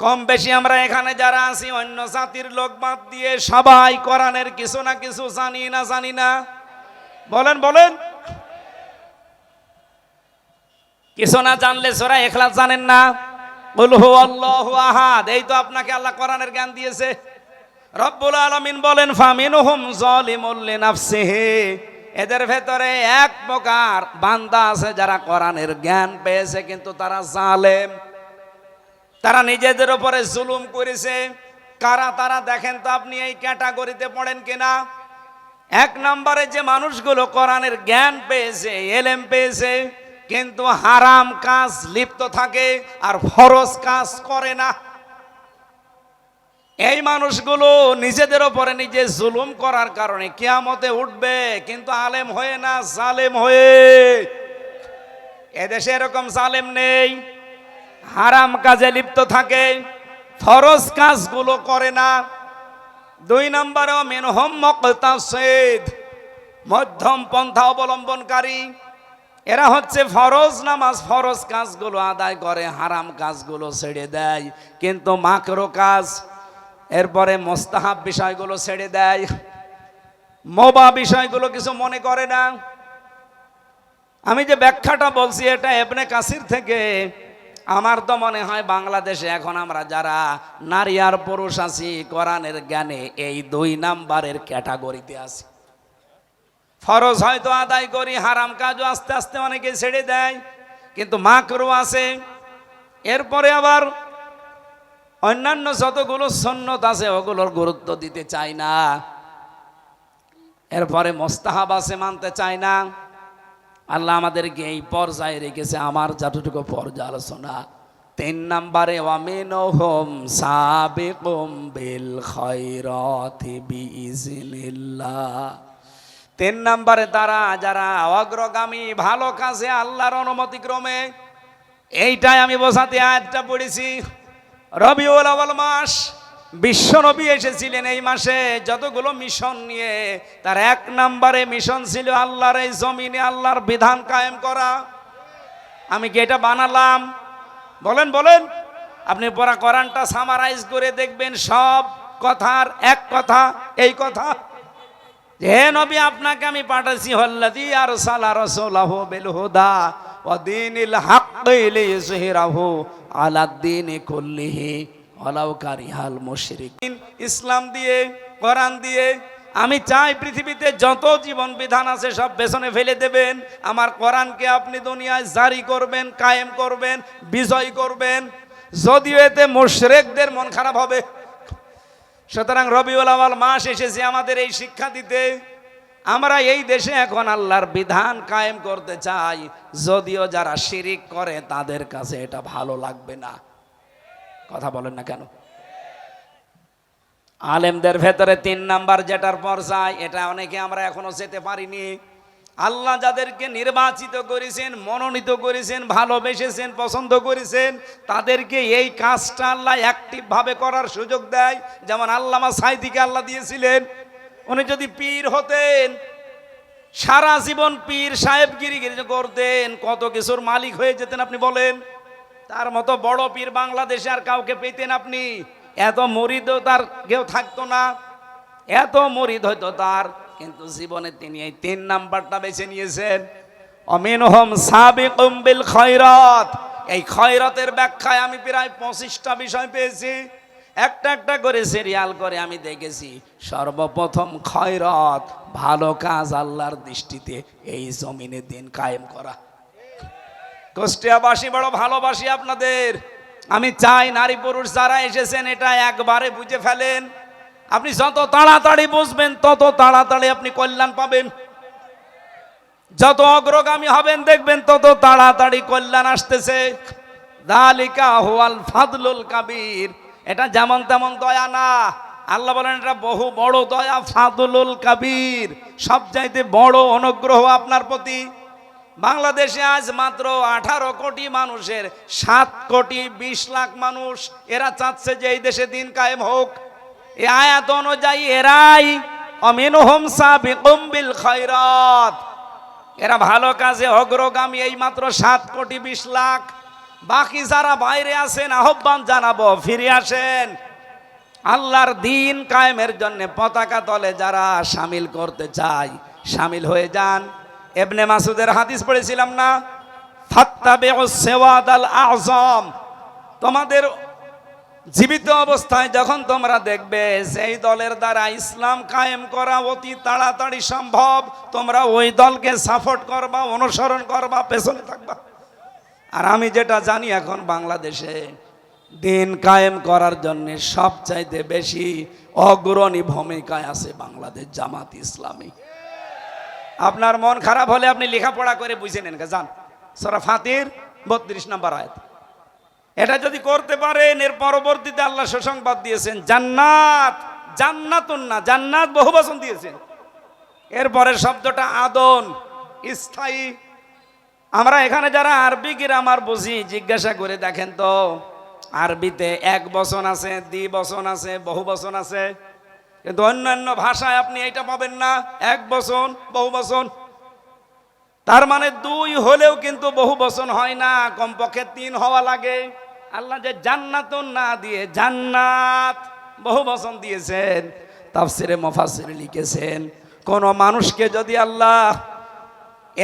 কম বেশি আমরা এখানে যারা আছি অন্য জাতির লোক বাদ দিয়ে সবাই কোরআনের কিছু না কিছু জানি না, জানি না? বলেন বলেন। কিছু না জানলে সূরা ইখলাস জানেন না? কুল হুয়াল্লাহু আহাদ, এই তো আপনাকে আল্লাহ কোরআনের জ্ঞান দিয়েছে। রব্বুল আলামিন বলেন, ফামিনহুম যালিমুল লিনাফসিহি, এদের ভেতরে এক প্রকার বান্দা আছে যারা কোরআনের জ্ঞান পেয়েছে কিন্তু তারা জালেম, তারা নিজেদের উপরে জুলুম করেছে। কারা তারা দেখেন তো আপনি এই ক্যাটাগরিতে পড়েন কিনা? 1 নম্বরে যে মানুষগুলো কোরআনের জ্ঞান পেয়েছে, এলেম পেয়েছে, কিন্তু হারাম কাজ লিপ্ত থাকে আর ফরজ কাজ করে না। এই মানুষগুলো নিজেদের উপরে নিজে জুলুম করার কারণে কিয়ামতে উঠবে, কিন্তু আলেম হয়ে না, জালেম হয়ে। এদেশে এরকম জালেম নেই, হারাম কাজে লিপ্ত থাকে, ফরজ কাজগুলো করে না। 2 নম্বরে মিনহুম মুকতাসিদ, মধ্যম পন্থা অবলম্বনকারী। এরা হচ্ছে ফরজ নামাজ, ফরজ কাজগুলো আদায় করে, হারাম কাজগুলো ছেড়ে দেয়, কিন্তু মাকরু কাজ, এরপরে মুস্তাহাব বিষয়গুলো ছেড়ে দেয়, মোবা বিষয়গুলো কিছু মনে করে না। আমি যে ব্যাখ্যাটা বলছি এটা ইবনে কাসির থেকে। আমার তো মনে হয় বাংলাদেশে এখন আমরা যারা নারী আর পুরুষ আছি কোরআনের জ্ঞানে এই 2 নাম্বারের ক্যাটাগরিতে আছি। ফরজ হয়তো আদায় করি, হারাম কাজও আস্তে আস্তে অনেকে ছেড়ে দেয়, কিন্তু মাকরু আছে। এরপরে আবার অন্যান্য যতগুলো সুন্নত আছে ওগুলোর গুরুত্ব দিতে চায় না। এরপরে মুস্তাহাব আছে, মানতে চায় না। আল্লাহ আমাদেরকে এই পর্যায়ে রেখেছে। আমার যতটুকু পর্যালোচনা, 3 নম্বরে ওয়ামিনহুম সাবিকুম বিল খায়রাতি বিইজনিল্লাহ। 3 নম্বরে তারা যারা অগ্রগামী ভালো কাজে আল্লাহর অনুমতি ক্রমে, এইটাই আমি বোঝাতে আয়াতটা পড়েছি। রবিউল আউয়াল মাস, বিশ্বনবী এসেছিলেন এই মাসে যতগুলো মিশন নিয়ে, তার 1 নম্বরে মিশন ছিল আল্লাহর এই জমিনে আল্লাহর বিধান কায়েম করা। আমি কি এটা বানালাম? বলেন বলেন। আপনি পড়া কোরআনটা সামারাইজ করে দেখবেন, সব কথার এক কথা এই কথা, হে নবী আপনাকে আমি পাঠাইছি হল্লাযী আরসালা রাসূলাহু বিল হুদা ওয়া দীনিল হাক্কি লিইয়ুযহিরাহু আলাদ-দীনি কুল্লিহি ওয়ালাউ কারিহাল মুশরিকুন। ইসলাম দিয়ে, কোরআন দিয়ে আমি চাই পৃথিবীতে যত জীবন বিধান আছে সব পেছনে ফেলে দেবেন, আমার কোরআনকে আপনি দুনিয়ায় জারি করবেন, কায়েম করবেন, বিজয় করবেন। যদিও এতে মুশরিকদের মন খারাপ হবে। সুতরাং রবিউল আউয়াল মাস এসেছে আমাদের এই শিক্ষা দিতে। আমরা এই দেশে এখন আল্লাহর বিধান কায়েম করতে চাই, যদিও যারা শিরিক করে তাদের কাছে এটা ভালো লাগবে না। কথা বলেন না কেন? আলেমদের ভেতরে 3 নাম্বার যেটার পর্যায়, এটা অনেকে আমরা এখনো যেতে পারিনি। আল্লাহ যাদেরকে নির্বাচিত করেছেন, মনোনীত করেছেন, ভালোবেসেছেন, পছন্দ করেছেন, তাদেরকে এই কাজটা আল্লাহ অ্যাক্টিভ ভাবে করার সুযোগ দেয়। যেমন আল্লামা সাঈদীকে আল্লাহ দিয়েছিলেন। উনি যদি পীর হতেন, সারা জীবন পীর সাহেবগিরি করতেন, কত কিছুর মালিক হয়ে যেতেন আপনি বলেন। তার মতো বড় পীর বাংলাদেশে আর কাউকে পেতেন আপনি? এত মুরিদও তার কেউ থাকতো না, এত মুরিদ হয়তো তার, কিন্তু জীবনে তিনি এই 3 নাম্বারটা বেছে নিয়েছেন। অমিনহুম সাবিকুম বিল খায়রাত। এই খয়রাতের ব্যাখ্যায় আমি প্রায় 25টা বিষয় পেয়েছি। একটা একটা করে সিরিয়াল করে আমি দেখেছি। সর্বপ্রথম খয়রাত, ভালো কাজ আল্লাহর দৃষ্টিতে এই জমিনে দিন কায়েম করা। কুষ্টিয়াবাসী বড় ভালোবাসি আপনাদের। আমি চাই নারী পুরুষ যারা এসেছেন এটা একবারে বুঝে ফেলেন। আপনি যত তাড়াতাড়ি বুঝবেন তত তাড়াতাড়ি আপনি কল্যাণ পাবেন। যত অগ্রগামী হবেন দেখবেন তত তাড়াতাড়ি কল্যাণ আসতেছে। যালিকা হুয়াল ফাদলুল কাবীর। এটা যেমন তেমন দয়া না, আল্লাহ বলেন এটা বহু বড় দয়া, ফাদলুল কাবীর, সবচাইতে বড় অনুগ্রহ আপনার প্রতি। বাংলাদেশে আজ মাত্র 18 কোটি মানুষের 7 কোটি 20 লাখ মানুষ, এরা চাচ্ছে যে এই দেশে দিন কায়েম হোক। এই আয়াত অনুযায়ী এরাই অমিনহুম সাবিকুম বিল খায়রাত, এরা ভালো কাজে অগ্রগামী, এই মাত্র 7 কোটি 20 লাখ। বাকি যারা বাইরে আছেন আহ্বান জানাবো, ফিরে আসেন। আল্লাহর দিন কায়েমের জন্য পতাকা তলে যারা শামিল করতে চায় শামিল হয়ে যান। ইবনে মাসউদের হাদিস পড়েছিলাম না, ফাত্তাবিউস সিওয়াদাল আযম। তোমাদের জীবিত অবস্থায় যখন তোমরা দেখবে সেই দলের দ্বারা ইসলাম কায়েম করা অতি তাড়াতাড়ি সম্ভব, তোমরা ওই দলকে সাপোর্ট করবা, অনুসরণ করবা, পেছনে থাকবা। আর আমি যেটা জানি এখন বাংলাদেশে দিন কায়েম করার জন্য সবচাইতে বেশি অগ্রণী ভূমিকায় আছে বাংলাদেশ জামাত ইসলামী। আপনার মন খারাপ হলে আপনি লেখাপড়া করে বুঝে নেন, যান সূরা ফাতির 32 নম্বর আয়াত। এটা যদি করতে পারেন, এর পরবর্তীতে আল্লাহ সুসংবাদ দিয়েছেন জান্নাত। জান্নাতুন না, জান্নাত বহুবচন দিয়েছেন। এরপরের শব্দটা আদন, স্থায়ী। আমরা এখানে যারা আরবি গ্রামার বুঝি জিজ্ঞাসা করে দেখেন তো, আরবিতে এক বচন আছে, দ্বিবচন আছে, বহুবচন আছে, কিন্তু অন্যান্য ভাষায় আপনি এইটা পাবেন না, এক বচন বহু বচন। তার মানে 2 হলেও কিন্তু বহু বচন হয় না, কমপক্ষে 3 হওয়া লাগে। আল্লাহ যে জান্নাতুন না দিয়ে জান্নাত বহু বচন দিয়েছেন, তাফসিরে মুফাসসির লিখেছেন কোন মানুষকে যদি আল্লাহ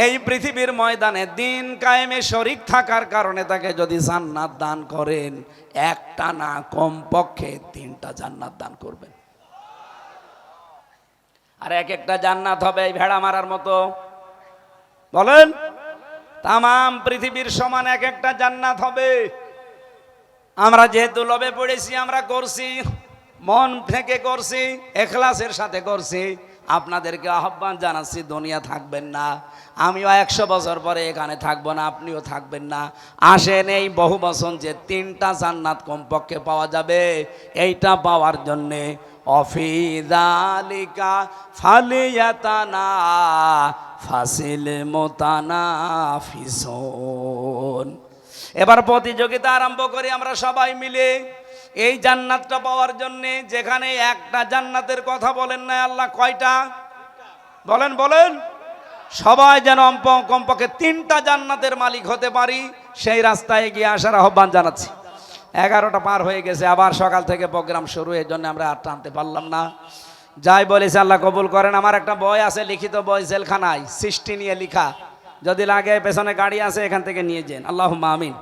এই পৃথিবীর ময়দানে দিন কায়েমে শরীক থাকার কারণে তাকে যদি জান্নাত দান করেন, একটা না কমপক্ষে 3টা জান্নাত দান করবেন। আর এক একটা জান্নাত হবে এই ভেড়া মারার মতো। বলেন, তামাম পৃথিবীর সমান এক একটা জান্নাত হবে। আমরা যেহেতু লোভে পড়েছি, আমরা করছি, মন থেকে করছি, ইখলাসের সাথে করছি, আপনাদেরকে আহ্বান জানাচ্ছি, দুনিয়া থাকবেন না, আমিও 100 বছর পরে এখানে থাকবো না, আপনিও থাকবেন না। আসেন এই বহু বছর যে 3টা জান্নাত কমপক্ষে পাওয়া যাবে, এইটা পাওয়ার জন্যে অফি যালিকা ফালিয়াতানা ফাসিল মুতানাফিসুন। এবার প্রতিযোগিতা আরম্ভ করি আমরা সবাই মিলে এই জান্নাতটা পাওয়ার জন্যে। যেখানে একটা জান্নাতের কথা বলেন না আল্লাহ, কয়টা বলেন বলেন? সবাই যেন কমপক্ষে 3টা জান্নাতের মালিক হতে পারি, সেই রাস্তায় এগিয়ে আসার আহ্বান জানাচ্ছি। 11টা পার হয়ে গেছে, আবার সকাল থেকে প্রোগ্রাম শুরু, এই জন্য আমরা আর টানতে পারলাম না। যাই বলেছে আল্লাহ কবুল করেন। আমার একটা বই আছে, লিখিত বই, জেলখানায় সৃষ্টি নিয়ে লিখা, যদি লাগে পেছনে গাড়ি আছে, এখান থেকে নিয়ে যান। আল্লাহুম্মা আমিন।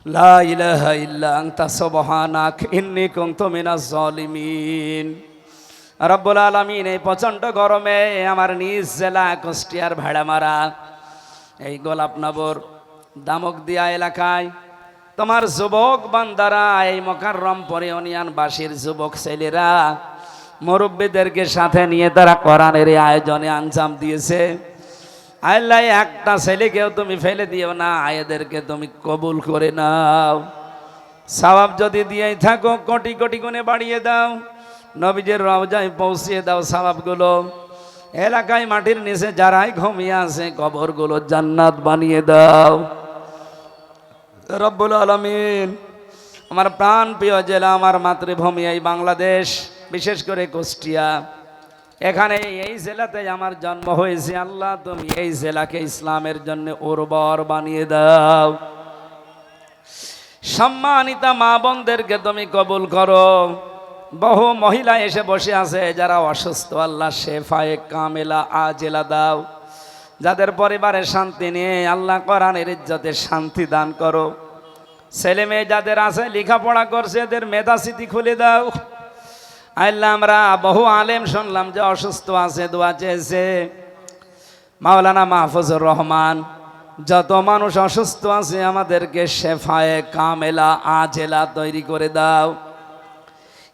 লা ইলাহা ইল্লা আনতা সুবহানাক ইন্নী কুনতু মিনাজ জালিমিন। রব্বুল আলামিন, এই প্রচণ্ড গরমে আমার নিজ জেলা কুষ্টিয়ার ভেড়ামারা, এই গোলাপনগর দামকদিয়া এলাকায় তোমার যুবক বান্দারা, এই মোকাররমপুর ইউনিয়নবাসীর যুবক ছেলেরা মুরব্বীদেরকে সাথে নিয়ে তারা কোরআনের আয়োজনে আঞ্জাম দিয়েছে। আল্লাহ, একটা ছেলেকেও তুমি ফেলে দিও না, এদেরকে তুমি কবুল করে নাও। সওয়াব যদি দিয়েই থাকো, কোটি কোটি গুণে বাড়িয়ে দাও। নবীজির রওজায় পৌঁছিয়ে দাও সওয়াবগুলো। এলাকায় মাটির নিচে যারাই ঘুমিয়ে আছে, কবরগুলো জান্নাত বানিয়ে দাও রব্বুল আলামিন। আমার প্রাণ প্রিয় জেলা, আমার মাতৃভূমি এই বাংলাদেশ, বিশেষ করে কুষ্টিয়া, এখানে এই জেলাতে আমার জন্ম হয়েছে। আল্লাহ, তুমি এই জেলাকে ইসলামের জন্য উর্বর বানিয়ে দাও। সম্মানিতা মা বোনদেরকে তুমি কবুল করো। বহু মহিলা এসে বসে আছে যারা অসুস্থ, আল্লাহ শেফায়ে কামেলা আজেলা দাও। যাদের পরিবারে শান্তি নেই, আল্লাহ কোরআনের ইজ্জতে শান্তি দান করো। ছেলে মেয়ে যাদের আছে লেখাপড়া করছে, এদের মেধাস্মৃতি খুলে দাও। আল্লাহ, আমরা বহু আলেম শুনলাম যে অসুস্থ আছে, দোয়া চেয়েছে। মাওলানা মাহফুজুর রহমান, যত মানুষ অসুস্থ আছে আমাদেরকে শেফায়ে কামেলা আজেলা তৈরি করে দাও।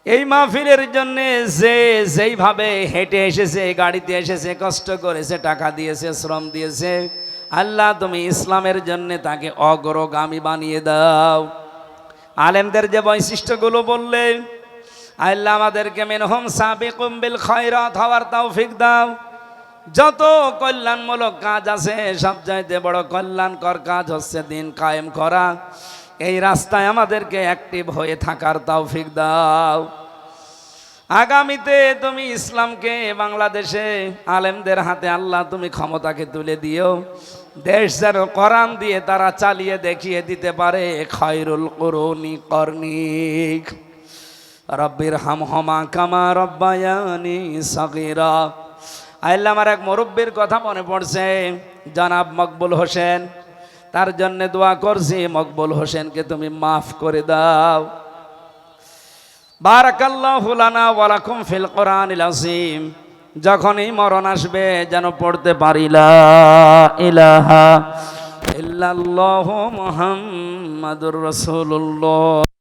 এই মাহফিলের জন্য যে যেইভাবে হেঁটে এসেছে, গাড়িতে এসেছে, কষ্ট করেছে, টাকা দিয়েছে, শ্রম দিয়েছে, আল্লাহ তুমি ইসলামের জন্য তাকে অগ্রগামী বানিয়ে দাও। আলেমদের যে বৈশিষ্ট্যগুলো বললে, আল্লাহ আমাদেরকে মিনহুম সাবিকুম বিল খায়রাত হওয়ার তৌফিক দাও। যত কল্যাণমূলক কাজ আছে, সবচাইতে বড় কল্যাণকর কাজ হচ্ছে দিন কায়েম করা। এই রাস্তায় আমাদেরকে অ্যাক্টিভ হয়ে থাকার তৌফিক দাও। আগামীতে তুমি ইসলামকে বাংলাদেশে আলেমদের হাতে আল্লাহ তুমি ক্ষমতাকে তুলে দিও। দেশ যেন কোরআন দিয়ে তারা চালিয়ে দেখিয়ে দিতে পারে। খায়রুল কুরুনি করনি রব্বির হামহুমা কামা রব্বায়ানি সগীরা। আল্লাহ, আমার এক মুরব্বীর কথা মনে পড়ছে, জনাব মকবুল হোসেন, তার জন্য দোয়া করছি। মকবুল হোসেনকে তুমি মাফ করে দাও। বারাকাল্লাহু লানা ওয়া লাকুম ফিল কোরআনিল আযীম। যখনই মরণ আসবে যেন পড়তে পারি লা ইলাহা ইল্লাল্লাহু মুহাম্মাদুর রাসূলুল্লাহ।